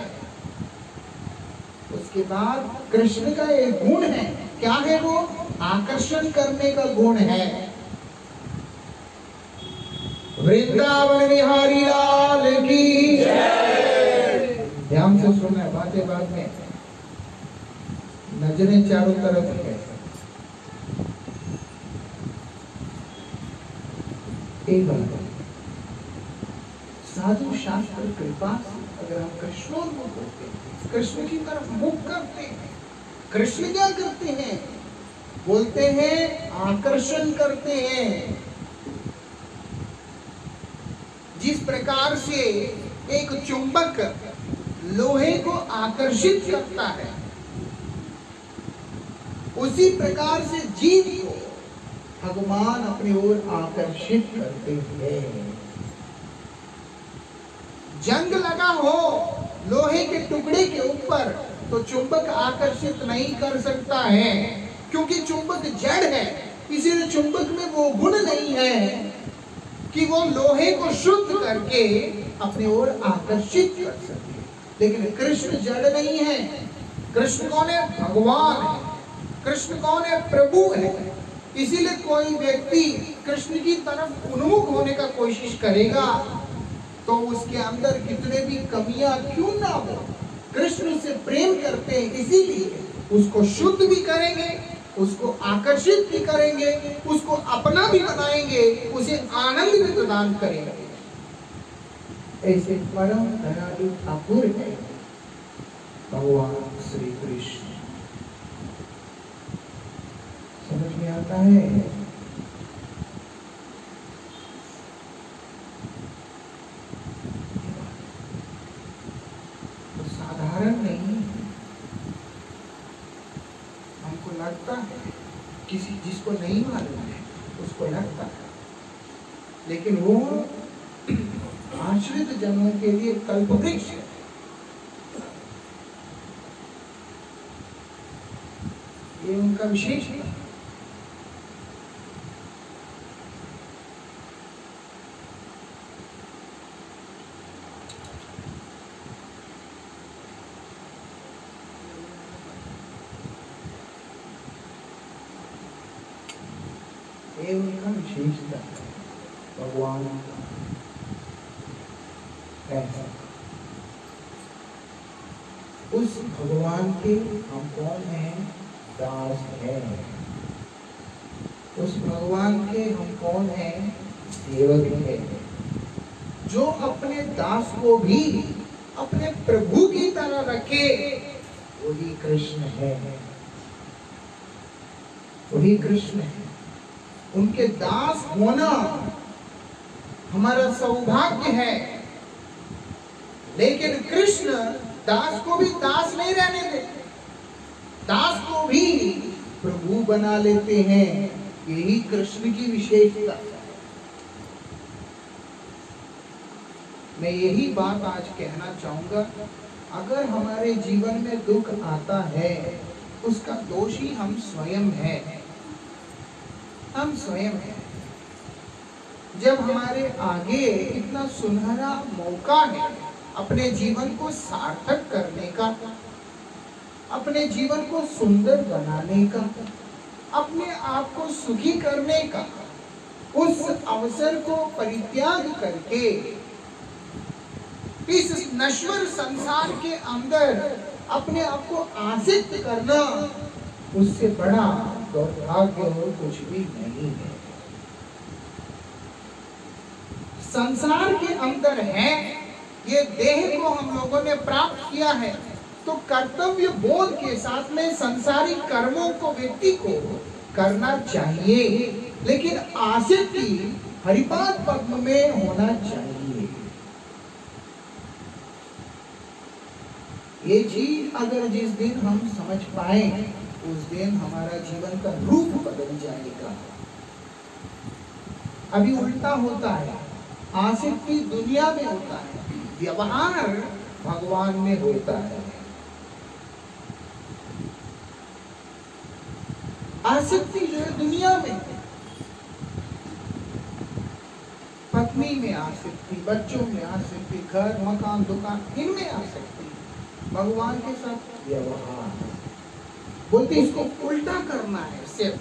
उसके बाद कृष्ण का एक गुण है, क्या है वो? आकर्षण करने का गुण है। वृंदावन बिहारी लाल की जय। ध्यान से सुनना है, बातें बाद में, नजरें चारों तरफ है। एक बात, साधु शास्त्र कृपा से अगर हम कृष्णोन्मुख होते हैं, कृष्ण की तरफ मुख करते हैं, कृष्ण क्या करते हैं? बोलते हैं आकर्षण करते हैं। जिस प्रकार से एक चुंबक लोहे को आकर्षित करता है, उसी प्रकार से जीव को भगवान अपनी ओर आकर्षित करते हैं। जंग लगा हो लोहे के टुकड़े के ऊपर तो चुंबक आकर्षित नहीं कर सकता है, क्योंकि चुंबक जड़ है। इसीलिए चुंबक में वो गुण नहीं है कि वो लोहे को शुद्ध करके अपनी ओर आकर्षित कर सके। लेकिन कृष्ण जड़ नहीं है। कृष्ण कौन है? भगवान है। कृष्ण कौन है? प्रभु है। इसीलिए कोई व्यक्ति कृष्ण की तरफ उन्मुख होने का कोशिश करेगा तो उसके अंदर कितने भी कमियां क्यों ना हो, कृष्ण से प्रेम करते हैं, इसीलिए उसको शुद्ध भी करेंगे, उसको आकर्षित भी करेंगे, उसको अपना भी बनाएंगे, उसे आनंद भी प्रदान करेंगे। ऐसे परम दयालु ठाकुर है भगवान श्री कृष्ण। समझ में आता है? तो साधारण नहीं, हमको लगता है, किसी जिसको नहीं मालूम है उसको लगता है, लेकिन वो आश्रित जनों के लिए कल्पवृक्ष है। ये उनका विशेष है। ये उनका विशेषता है भगवान का। उस भगवान के हम कौन हैं? दास हैं। उस भगवान के हम कौन हैं? सेवक हैं। जो अपने दास को भी अपने प्रभु की तरह रखे, वही कृष्ण है। वही कृष्ण है। उनके दास होना हमारा सौभाग्य है। लेकिन कृष्ण दास को भी दास नहीं रहने देते, दास को भी प्रभु बना लेते हैं। यही कृष्ण की विशेषता है। मैं यही बात आज कहना चाहूंगा, अगर हमारे जीवन में दुख आता है उसका दोषी हम स्वयं हैं। हम स्वयं हैं। जब हमारे आगे इतना सुनहरा मौका है अपने जीवन को सार्थक करने का, अपने जीवन को सुंदर बनाने का, अपने आप को सुखी करने का, उस अवसर को परित्याग करके इस नश्वर संसार के अंदर अपने आप को आसक्त करना, उससे बड़ा दुर्भाग्य और कुछ भी नहीं है। संसार के अंदर है, ये देह को हम लोगों ने प्राप्त किया है, तो कर्तव्य बोध के साथ में संसारिक कर्मों को व्यक्ति को करना चाहिए, लेकिन आसक्ति हरिपाद पद्म में होना चाहिए। ये चीज अगर जिस दिन हम समझ पाए, उस दिन हमारा जीवन का रूप बदल जाएगा। अभी उल्टा होता है, आसक्ति दुनिया में होता है, व्यवहार भगवान में होता है। आसक्ति जो है दुनिया में, पत्नी में आसक्ति, बच्चों में आसक्ति, घर मकान दुकान, इनमें आसक्ति। भगवान के साथ व्यवहार बोलते इसको उल्टा करना है। सिर्फ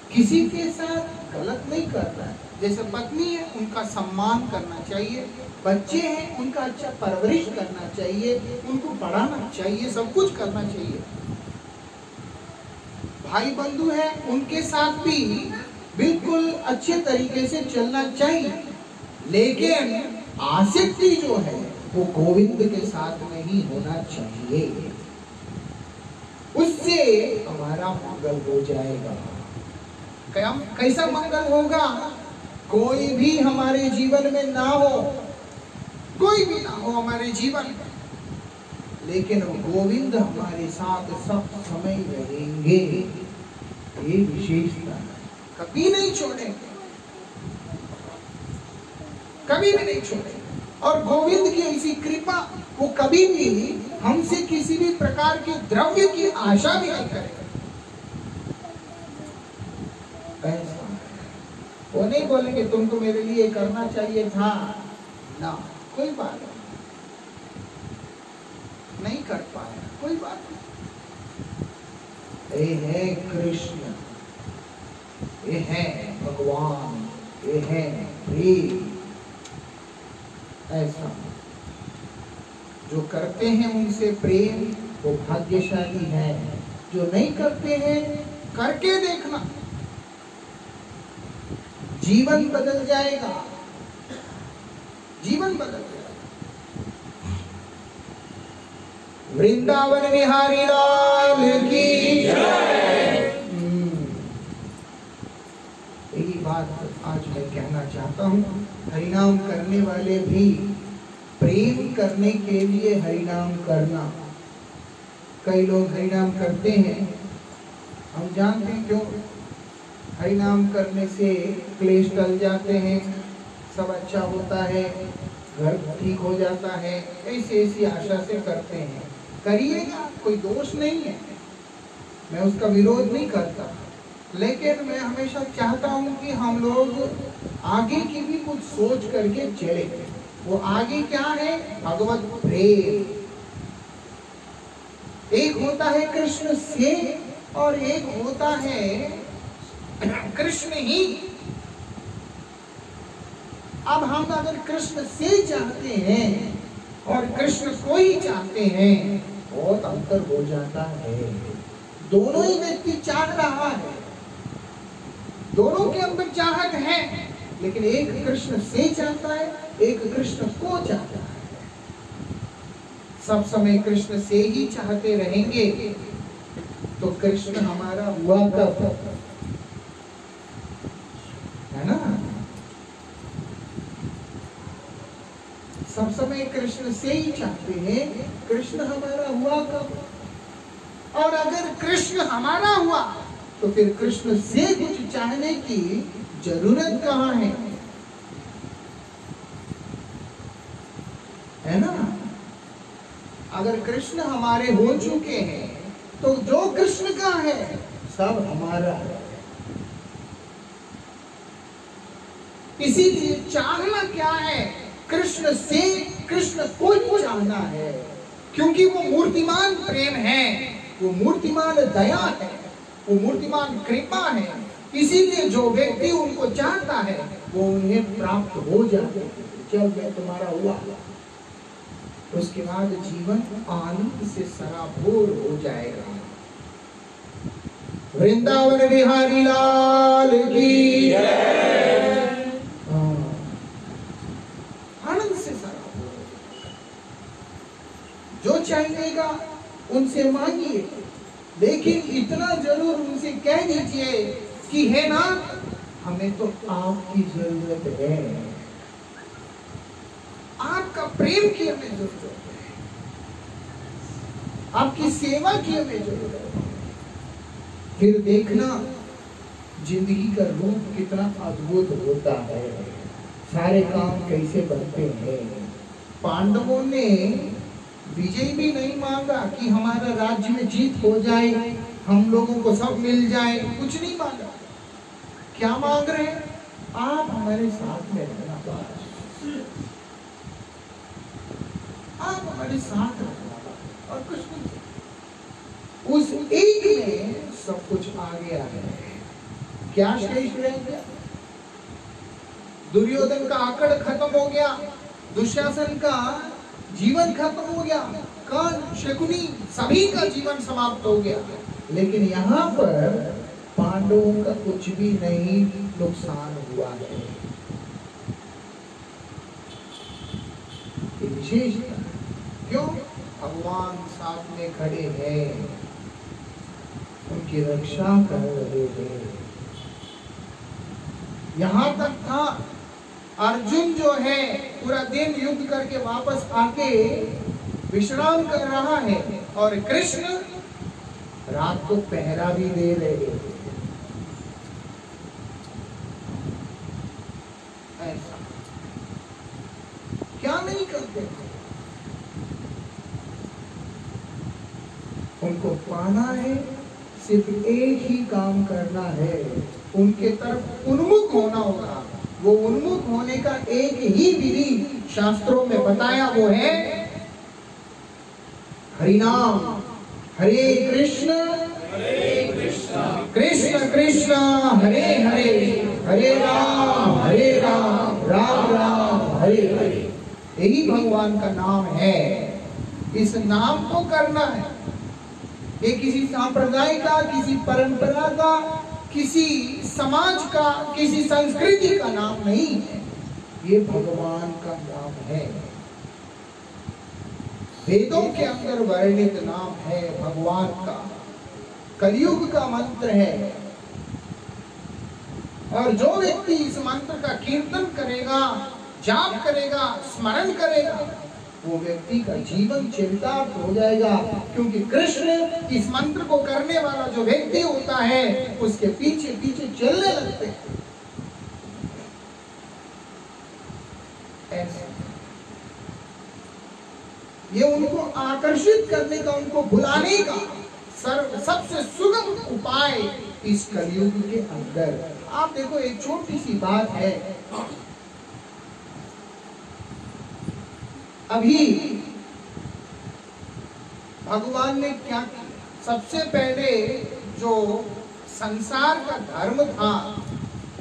किसी के साथ गलत नहीं करना है। जैसे पत्नी है उनका सम्मान करना चाहिए, बच्चे हैं उनका अच्छा परवरिश करना चाहिए, उनको पढ़ाना चाहिए, सब कुछ करना चाहिए। भाई बंधु है उनके साथ भी बिल्कुल अच्छे तरीके से चलना चाहिए, लेकिन आसक्ति जो है वो गोविंद के साथ में ही होना चाहिए, उससे हमारा मंगल हो जाएगा। कैसा मंगल होगा? कोई भी हमारे जीवन में ना हो, कोई भी ना हो हमारे जीवन में, लेकिन गोविंद हमारे साथ सब समय रहेंगे। ये विशेषता है, कभी नहीं छोड़ेंगे, कभी भी नहीं छोड़ेंगे। और गोविंद की ऐसी कृपा, वो कभी भी हमसे किसी भी प्रकार के द्रव्य की आशा भी नहीं करेगा। ऐसा वो नहीं बोलेंगे तुमको मेरे लिए करना चाहिए था ना, कोई बात नहीं कर पाया, कोई बात नहीं। ये है कृष्ण, ये है भगवान, ये है प्रेम। ऐसा जो करते हैं उनसे प्रेम वो भाग्यशाली है, जो नहीं करते हैं करके देखना, जीवन बदल जाएगा, जीवन बदल जाएगा। वृंदावन बिहारी लाल की जय। यही बात आज मैं कहना चाहता हूँ। हरिनाम करने वाले भी प्रेम करने के लिए हरिनाम करना। कई लोग हरिनाम करते हैं, हम जानते हैं क्यों। हरिनाम करने से क्लेश टल जाते हैं, सब अच्छा होता है, घर ठीक हो जाता है, ऐसी आशा से करते हैं। करिएगा, कोई दोष नहीं है, मैं उसका विरोध नहीं करता, लेकिन मैं हमेशा चाहता हूँ कि हम लोग आगे की भी कुछ सोच करके चले। वो आगे क्या है? भगवत प्रेम। एक होता है कृष्ण से और एक होता है कृष्ण ही। अब हम अगर कृष्ण से चाहते हैं और कृष्ण को ही चाहते हैं, बहुत अंतर हो जाता है। दोनों ही व्यक्ति चाह रहा है, दोनों के अंदर चाहत है, लेकिन एक कृष्ण से चाहता है, एक कृष्ण को चाहता है। सब समय कृष्ण से ही चाहते रहेंगे तो कृष्ण हमारा हुआ कब? है ना? सब समय कृष्ण से ही चाहते हैं, कृष्ण हमारा हुआ कब? और अगर कृष्ण हमारा हुआ तो फिर कृष्ण से कुछ चाहने की जरूरत कहाँ है? है ना? अगर कृष्ण हमारे हो चुके हैं तो जो कृष्ण का है सब हमारा है। इसीलिए चाहना क्या है? कृष्ण से कृष्ण को ही चाहना है, क्योंकि वो मूर्तिमान प्रेम है, वो मूर्तिमान दया है, वो मूर्तिमान कृपा है। इसीलिए जो व्यक्ति उनको चाहता है वो उन्हें प्राप्त हो जाते हैं। जब मैं तुम्हारा हुआ, उसके बाद जीवन आनंद से सराबोर हो जाएगा। वृंदावन बिहारी लाल की आनंद से सराबोर हो जाएगा। जो चाहिएगा उनसे मांगिए, लेकिन इतना जरूर उनसे कह दीजिए कि है ना, हमें तो आपकी जरूरत है, आपका प्रेम की हमें जरूरत है, आपकी सेवा की हमें जरूरत है। फिर देखना जिंदगी का रूप कितना अद्भुत होता है, सारे काम कैसे बनते हैं। पांडवों ने विजय भी नहीं मांगा कि हमारा राज्य में जीत हो जाए, हम लोगों को सब मिल जाए, कुछ नहीं मांगा। क्या मांग रहे हैं? आप हमारे साथ में रहना, बस आप हमारे साथ रहना और कुछ नहीं। उस एक में सब कुछ आ गया है। क्या शेष रह गया? दुर्योधन का आकड़ खत्म हो गया, दुशासन का जीवन खत्म हो गया, कर्ण, शकुनी सभी का जीवन समाप्त हो गया। लेकिन यहाँ पर पांडवों का कुछ भी नहीं नुकसान हुआ है। ये विशेषता क्यों? भगवान साथ में खड़े हैं, उनकी रक्षा कर रहे हैं। यहाँ तक था अर्जुन जो है पूरा दिन युद्ध करके वापस आके विश्राम कर रहा है और कृष्ण रात को पहरा भी दे रहे हैं। ऐसा क्या नहीं करते? उनको पाना है, सिर्फ एक ही काम करना है, उनके तरफ उन्मुख होना होगा। वो उन्मुख होने का एक ही विधि शास्त्रों में बताया, वो है हरिनाम। हरे कृष्ण कृष्ण कृष्ण हरे हरे, हरे राम राम राम हरे हरे। यही भगवान का नाम है। इस नाम को करना है। ये किसी संप्रदाय का, किसी परंपरा का, किसी समाज का, किसी संस्कृति का नाम नहीं है। ये भगवान का नाम है। वेदों के अंदर वर्णित नाम है भगवान का, कलयुग का मंत्र है। और जो व्यक्ति इस मंत्र का कीर्तन करेगा, जाप करेगा, स्मरण करेगा, वो व्यक्ति का जीवन चरितार्थ हो जाएगा। क्योंकि कृष्ण इस मंत्र को करने वाला जो व्यक्ति होता है उसके पीछे पीछे चलने लगते हैं। ऐसा ये उनको आकर्षित करने का, उनको बुलाने का सबसे सुगम उपाय इस कलयुग के अंदर। आप देखो, एक छोटी सी बात है। अभी भगवान ने क्या किया? सबसे पहले जो संसार का धर्म था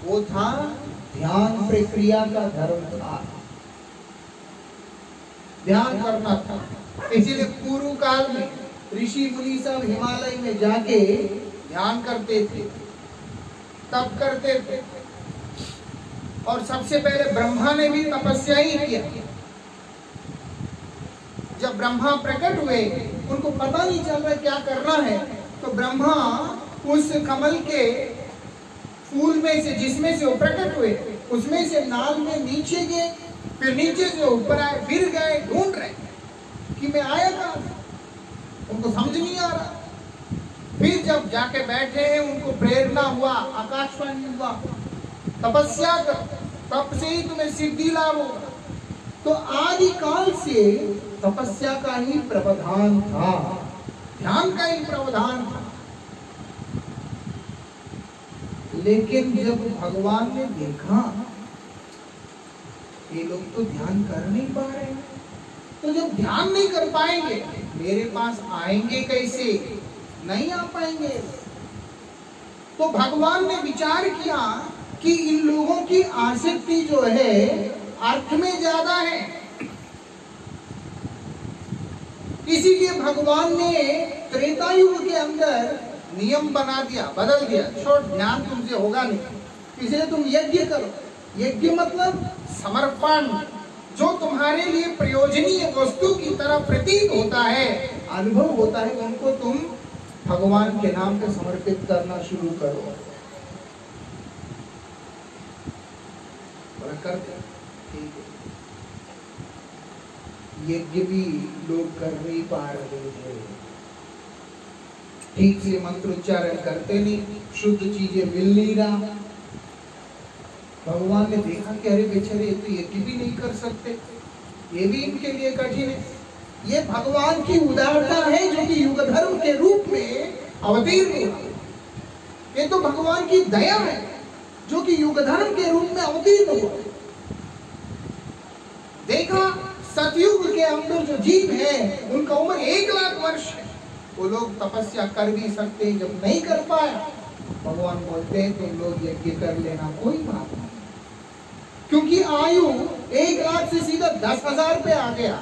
वो था ध्यान प्रक्रिया का धर्म था, ध्यान करना था। इसीलिए पूर्व काल में ऋषि मुनि सब हिमालय में जाके ध्यान करते थे, तप करते थे। और सबसे पहले ब्रह्मा ने भी तपस्या ही किया। जब ब्रह्मा प्रकट हुए, उनको पता नहीं चल रहा क्या करना है, तो ब्रह्मा उस कमल के फूल में से, जिसमें से वो प्रकट हुए, उसमें से नाल में नीचे गए, फिर नीचे से ऊपर आए, फिर गए, ढूंढ रहे कि मैं आया कहाँ से, उनको समझ नहीं आ रहा। फिर जब जाके बैठे हैं, उनको प्रेरणा हुआ, आकाशवाणी हुआ, तपस्या कर, तप से ही तुम्हें सिद्धि लाभ होगा। तो आदि काल से तपस्या का ही प्रावधान था, ध्यान का ही प्रावधान था। लेकिन जब भगवान ने देखा ये लोग तो ध्यान कर नहीं पा रहे हैं, तो जब ध्यान नहीं कर पाएंगे मेरे पास आएंगे कैसे? नहीं आ पाएंगे। तो भगवान ने विचार किया कि इन लोगों की आसक्ति जो है अर्थ में ज्यादा है। इसीलिए भगवान ने त्रेता युग के अंदर नियम बना दिया, बदल दिया। छोड़, ध्यान तुमसे होगा नहीं, इसलिए तुम यज्ञ करो। यज्ञ मतलब समर्पण, जो तुम्हारे लिए प्रयोजनीय वस्तु की तरह प्रतीत होता है, अनुभव होता है, उनको तुम भगवान के नाम पे समर्पित करना शुरू करो। करते ठीक है। यज्ञ भी लोग कर नहीं पा रहे थे, ठीक से मंत्र उच्चारण करते नहीं, शुद्ध चीजें मिल नहीं रहा। भगवान ने देखा कि अरे बेचारे ये तो यज्ञ भी नहीं कर सकते, ये भी इनके लिए कठिन है। ये भगवान की उदारता है जो कि युग धर्म के रूप में अवतीर्ण हुआ। ये तो भगवान की दया है जो कि युग धर्म के रूप में अवतीर्ण हुआ। देखा, सतयुग के अंदर जो जीव है उनका उम्र 1 लाख वर्ष है, वो लोग तपस्या कर भी सकते हैं। जब नहीं कर पाया, भगवान बोलते हैं तुम लोग यज्ञ कर लेना, कोई बात नहीं, क्योंकि आयु 1 लाख से सीधा 10,000 पे आ गया।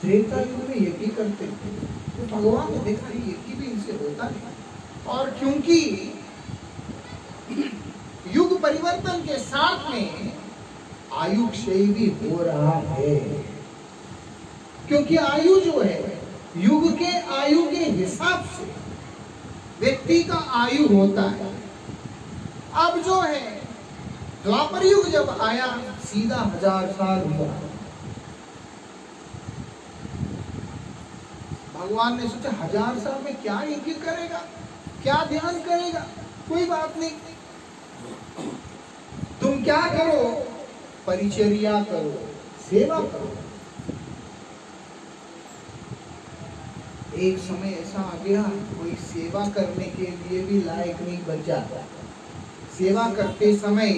त्रेता युग में यज्ञ करते थे तो भगवान ने देखा यज्ञ भी इनसे होता है, और क्योंकि युग परिवर्तन के साथ में आयु क्षय भी हो रहा है, क्योंकि आयु जो है युग के आयु के हिसाब से व्यक्ति का आयु होता है। अब जो है द्वापर युग जब आया सीधा 1000 साल हुआ। भगवान ने सोचा 1000 साल में क्या यज्ञ करेगा, क्या ध्यान करेगा, कोई बात नहीं, तुम क्या करो, परिचर्या करो, सेवा करो। एक समय ऐसा आ गया कोई सेवा करने के लिए भी लायक नहीं बचा। सेवा करते समय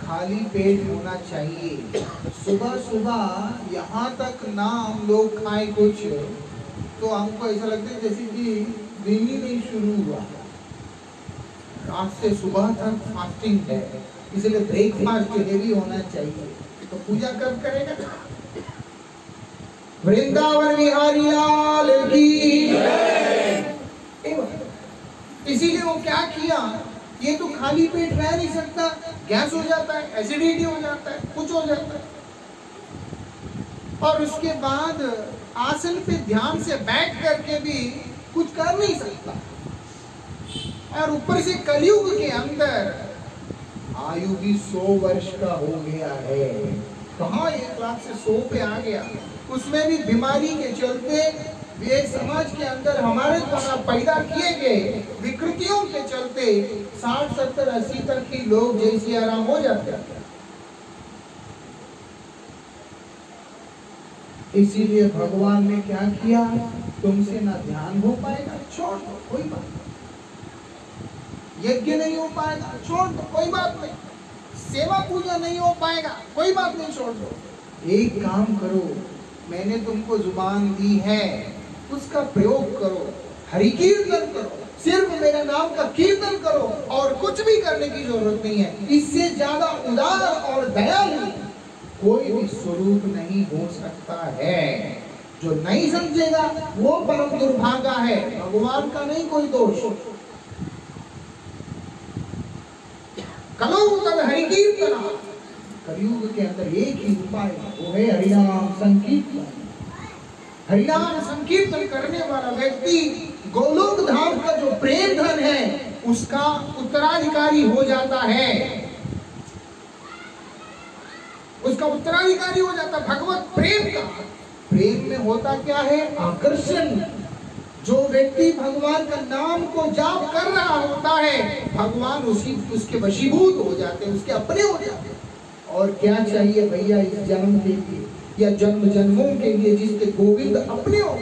खाली पेट होना चाहिए। सुबह सुबह यहाँ तक ना हम लोग खाए कुछ तो हमको ऐसा लगता है जैसे कि दिन ही नहीं शुरू हुआ, रात से सुबह तक फास्टिंग है, इसलिए ब्रेकफास्ट हेवी होना चाहिए। तो पूजा कब करेगा? वृंदावन बिहारी लाल की। इसीलिए वो क्या किया, ये तो खाली पेट रह नहीं सकता, गैस हो जाता है, एसिडिटी हो जाता है, कुछ हो जाता है, और उसके बाद आसन पे ध्यान से बैठ करके भी कुछ कर नहीं सकता, और ऊपर से कलयुग के अंदर आयु भी 100 वर्ष का हो गया है। कहाँ 1 लाख से 100 पे आ गया, उसमें भी बीमारी के चलते ये समाज के अंदर हमारे द्वारा पैदा किए गए विकृतियों के चलते 60, 70, 80 तक ही लोग जैसी आराम हो जाते हैं। इसीलिए भगवान ने क्या किया, तुमसे ना ध्यान हो पाएगा, छोड़ दो, कोई बात नहीं। यज्ञ नहीं हो पाएगा, छोड़ दो, कोई बात नहीं। सेवा पूजा नहीं हो पाएगा, कोई बात नहीं, छोड़ दो। एक काम करो, मैंने तुमको जुबान दी है, उसका प्रयोग करो, हरि कीर्तन करो, सिर्फ मेरे नाम का कीर्तन करो, और कुछ भी करने की जरूरत नहीं है। इससे ज्यादा उदार और दयालु कोई भी स्वरूप नहीं हो सकता है। जो नहीं समझेगा वो परम दुर्भागा है, भगवान का नहीं कोई दोष। कलो तब हरि कीर्तना, कलयुग के अंदर एक ही उपाय है, वो है हरिनाम संकीर्तन। हरिनाम संकीर्तन करने वाला व्यक्ति गोलोक धाम का जो प्रेम धन है उसका उत्तराधिकारी हो जाता है, उसका उत्तराधिकारी हो जाता भगवत प्रेम का। प्रेम में होता क्या है, आकर्षण। जो व्यक्ति भगवान का नाम को जाप कर रहा होता है, भगवान उसके वशीभूत हो जाते हैं, उसके अपने हो जाते हैं। और क्या चाहिए भैया इस जन्म के लिए या जन्म जन्मों के लिए, जिसके गोविंद अपने हो।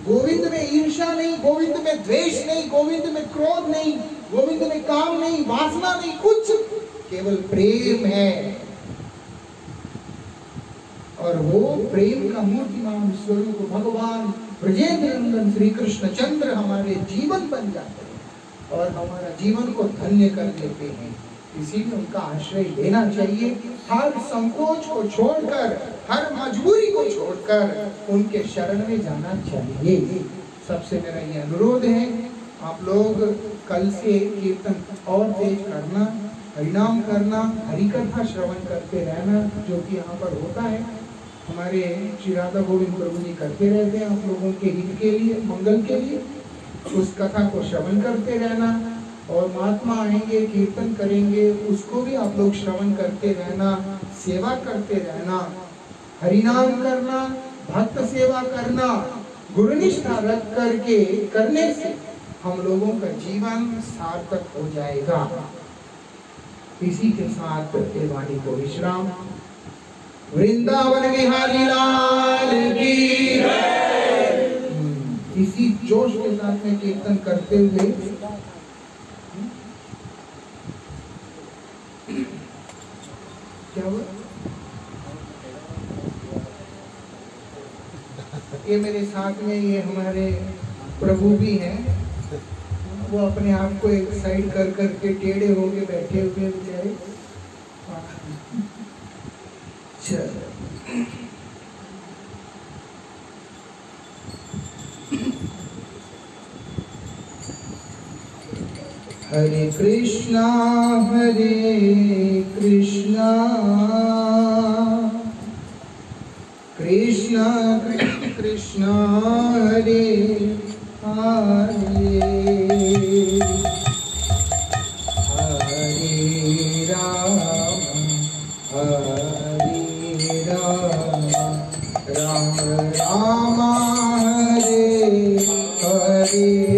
गोविंद में ईर्ष्या नहीं, गोविंद में द्वेष नहीं, गोविंद में क्रोध नहीं, गोविंद में काम नहीं, वासना नहीं, कुछ, केवल प्रेम है। और वो प्रेम का मूर्तिमान स्वरूप भगवान ब्रजेंद्र नंदन श्री कृष्ण चंद्र हमारे जीवन बन जाते हैं और हमारा जीवन को धन्य कर देते हैं। इसीलिए उनका आश्रय लेना चाहिए। हर संकोच को छोड़कर, हर मजबूरी को छोड़कर उनके शरण में जाना चाहिए। सबसे मेरा ये अनुरोध है, आप लोग कल से कीर्तन और तेज करना, हरिनाम करना, हरि कथा श्रवण करते रहना, जो कि यहाँ पर होता है। हमारे श्री राधा गोविंद प्रभु जी करते रहते हैं आप लोगों के हित के लिए, मंगल के लिए। उस कथा को श्रवण करते रहना, और महात्मा आएंगे कीर्तन करेंगे, उसको भी आप लोग श्रवण करते रहना, सेवा करते रहना, हरिनाम करना, भक्त सेवा करना, गुरुनिष्ठा रख करके करने से हम लोगों का जीवन सार्थक हो जाएगा। इसी के साथ ये वाणी को विश्राम। वृंदावन बिहारी लाल की जय। इसी जोश के साथ में कीर्तन करते हुए क्या हुआ? ये मेरे साथ में ये हमारे प्रभु भी हैं, वो अपने आप को एक साइड कर करके टेढ़े होके बैठे हुए बेचारे। चलो हरे कृष्णा कृष्णा कृष्णा हरे हरे हरे राम राम राम हरे हरे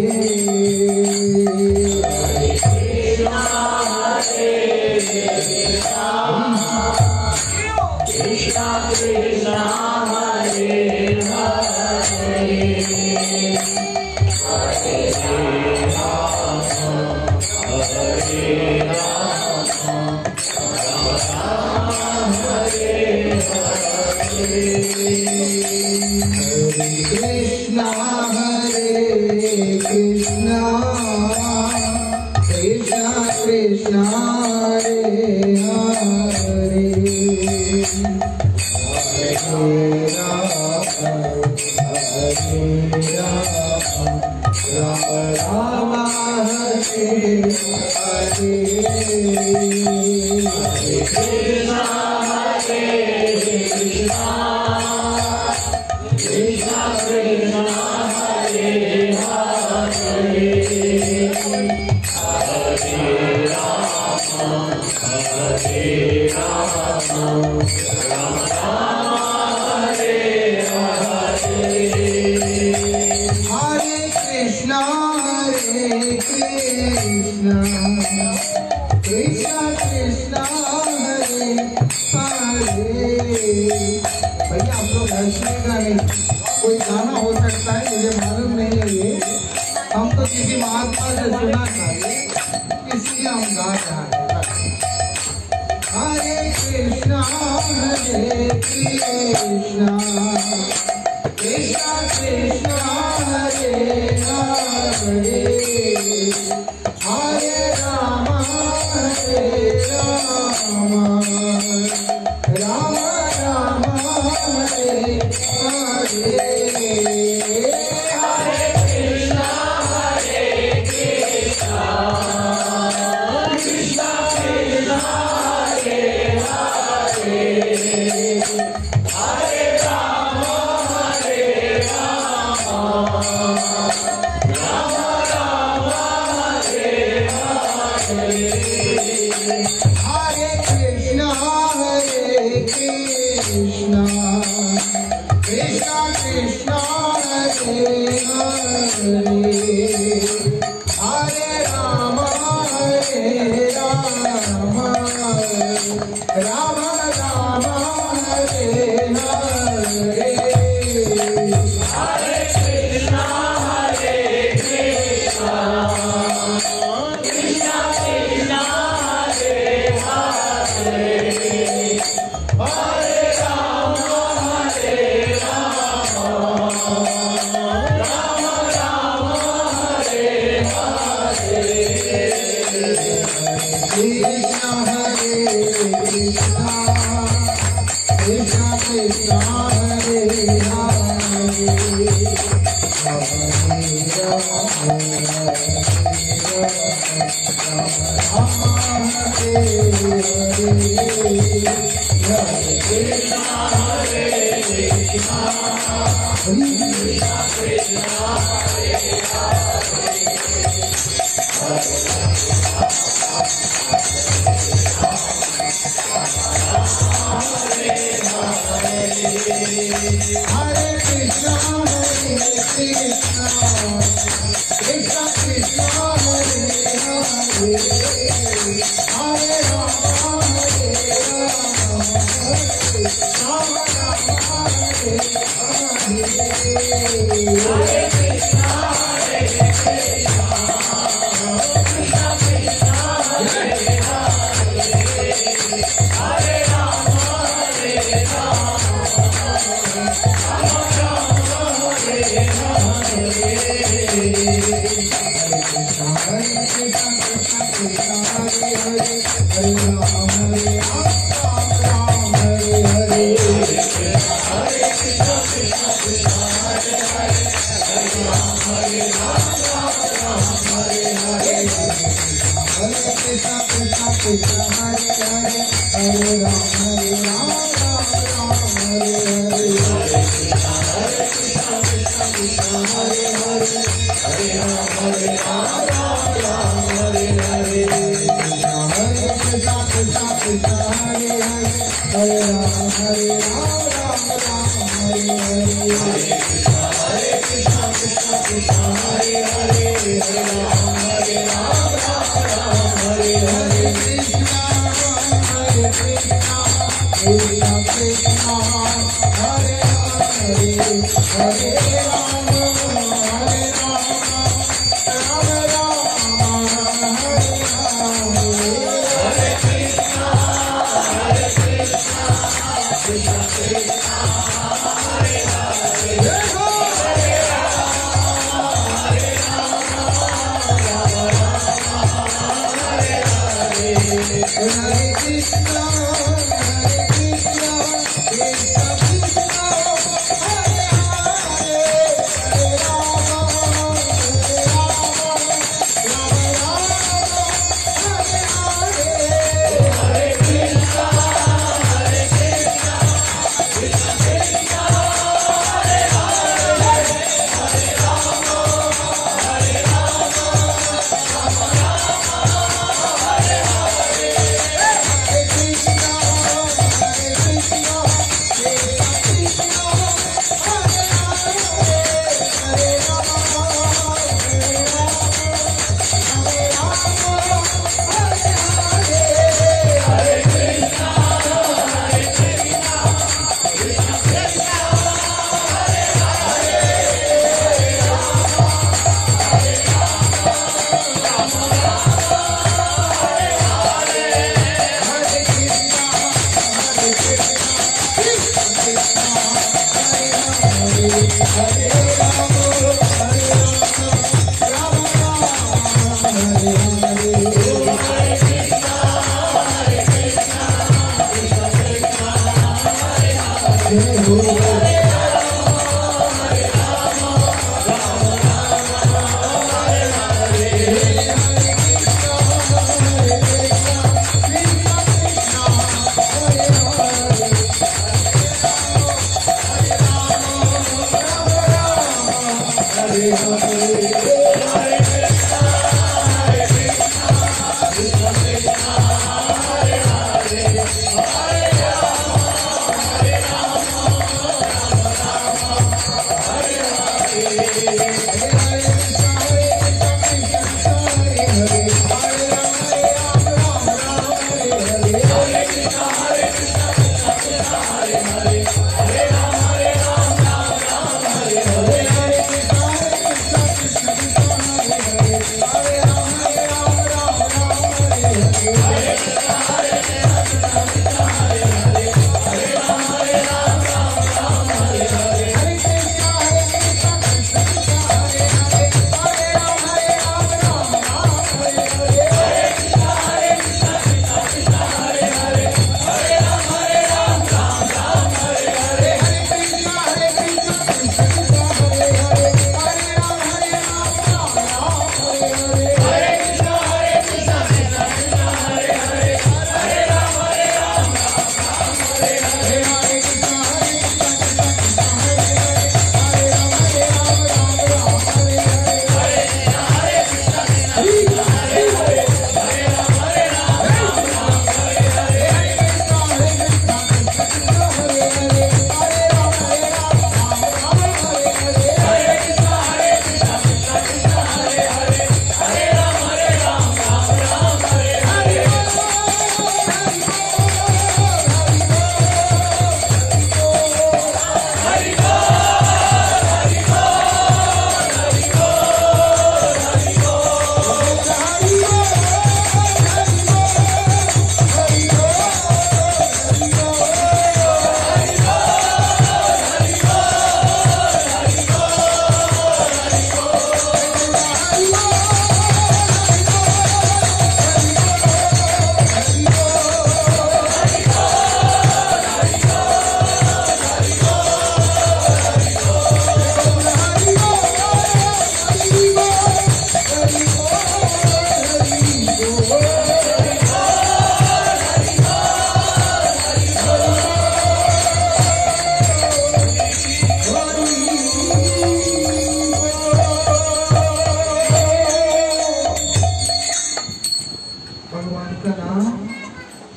भगवान का नाम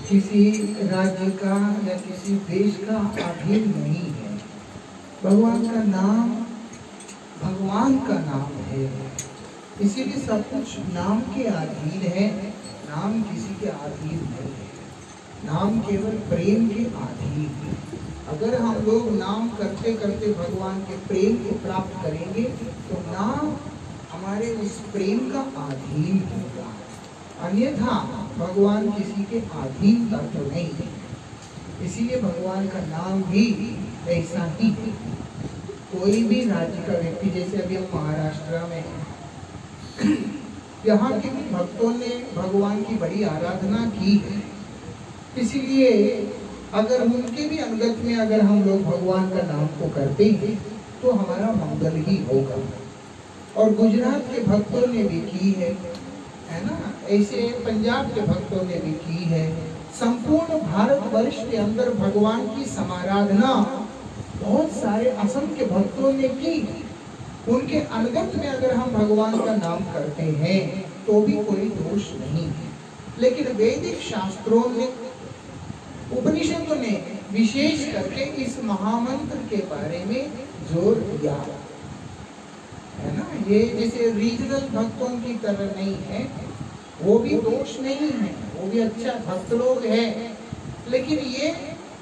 किसी राज्य का या किसी देश का अधीन नहीं है। भगवान का नाम भगवान का नाम है, इसीलिए सब कुछ नाम के अधीन है। नाम किसी के अधीन नहीं है, नाम केवल प्रेम के अधीन है। अगर हम लोग नाम करते करते भगवान के प्रेम को प्राप्त करेंगे तो नाम हमारे उस प्रेम का अधीन होगा, अन्यथा भगवान किसी के अधीन तत्व नहीं है। इसीलिए भगवान का नाम भी ऐसा ही है। कोई भी राज्य का व्यक्ति, जैसे अभी हम महाराष्ट्र में हैं, यहाँ के भी भक्तों ने भगवान की बड़ी आराधना की है। इसीलिए अगर उनके भी अंगत में अगर हम लोग भगवान का नाम को करते हैं तो हमारा मंगल ही होगा। और गुजरात के भक्तों ने भी की है ना, ऐसे पंजाब के भक्तों ने भी की है। संपूर्ण भारतवर्ष के अंदर भगवान की समाराधना बहुत सारे असम के भक्तों ने की। उनके अनुगत में अगर हम भगवान का नाम करते हैं तो भी कोई दोष नहीं है। लेकिन वैदिक शास्त्रों ने, उपनिषदों ने विशेष करके इस महामंत्र के बारे में जोर दिया है ना। ये जैसे रीजनल भक्तों की तरह नहीं है, वो भी दोष नहीं है, वो भी अच्छा भक्त लोग हैं। लेकिन ये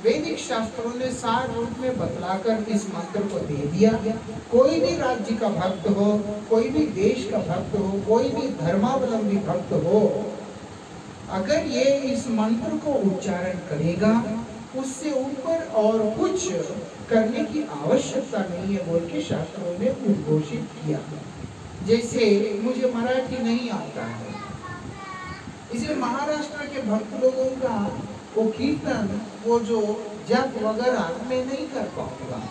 वैदिक शास्त्रों ने सार रूप में बतलाकर इस मंत्र को दे दिया। कोई भी राज्य का भक्त हो, कोई भी देश का भक्त हो, कोई भी धर्मावलंबी भक्त हो, अगर ये इस मंत्र को उच्चारण करेगा, उससे ऊपर और कुछ करने की आवश्यकता नहीं है बोल के शास्त्रों ने उद्घोषित किया। जैसे मुझे मराठी नहीं आता है, इसलिए महाराष्ट्र के भक्त लोगों का वो कीर्तन, वो जो जप वगैरह मैं नहीं कर पाऊंगा।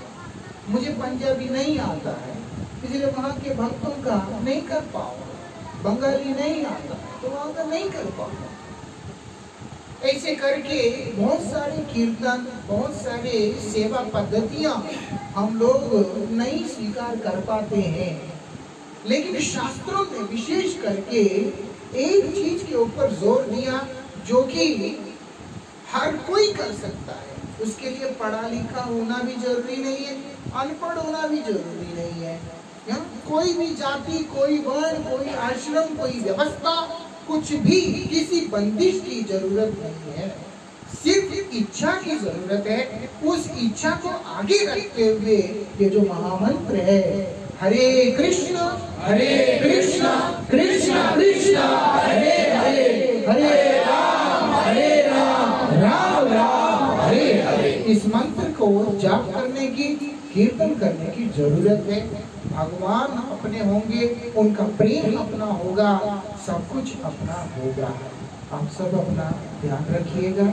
मुझे पंजाबी नहीं आता है, इसलिए वहाँ के भक्तों का नहीं कर पाऊंगा। बंगाली नहीं आता है तो वहाँ का नहीं कर पाऊंगा। ऐसे करके बहुत सारे कीर्तन, बहुत सारे सेवा पद्धतियां हम लोग नहीं स्वीकार कर पाते हैं। लेकिन शास्त्रों ने विशेष करके एक चीज के ऊपर जोर दिया जो कि हर कोई कर सकता है। उसके लिए पढ़ा लिखा होना भी जरूरी नहीं है, अनपढ़ होना भी जरूरी नहीं है। कोई भी जाति, कोई वर्ण, कोई आश्रम, कोई व्यवस्था, कुछ भी किसी बंदिश की जरूरत नहीं है, सिर्फ इच्छा की जरूरत है। उस इच्छा को आगे रखते हुए ये जो महामंत्र है, हरे कृष्ण कृष्ण कृष्ण हरे हरे, हरे राम राम राम हरे हरे, इस मंत्र को जाप करने की, कीर्तन करने की जरूरत है। भगवान अपने होंगे, उनका प्रेम अपना होगा, सब कुछ अपना होगा। आप सब अपना ध्यान रखिएगा,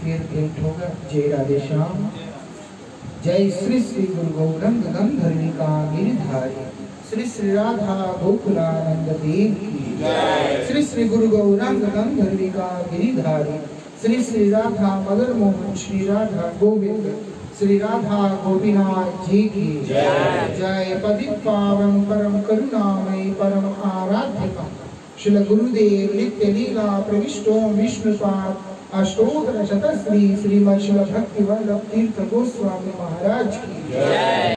फिर भेंट होगा। जय राधे श्याम। जय श्री श्री गुरु गौरंग गंधर्विका गिरिधारी, श्री श्री राधा गोकुलानंद देव की जय। श्री श्री गुरु गौरंग गंधर्विका गिरिधारी, श्री श्री राधा मदन मोहन श्री राधा गोविंद श्री राधा गोपीनाथ जी की जय। जय पतित पावन परम करुणामय परम आराध्य श्री गुरुदेव नित्य लीला प्रविष्टो विष्णुपाद अष्टोत्तर शतश्री श्रीमद शिल भक्ति वल्लभ तीर्थ गोस्वामी महाराज की जय।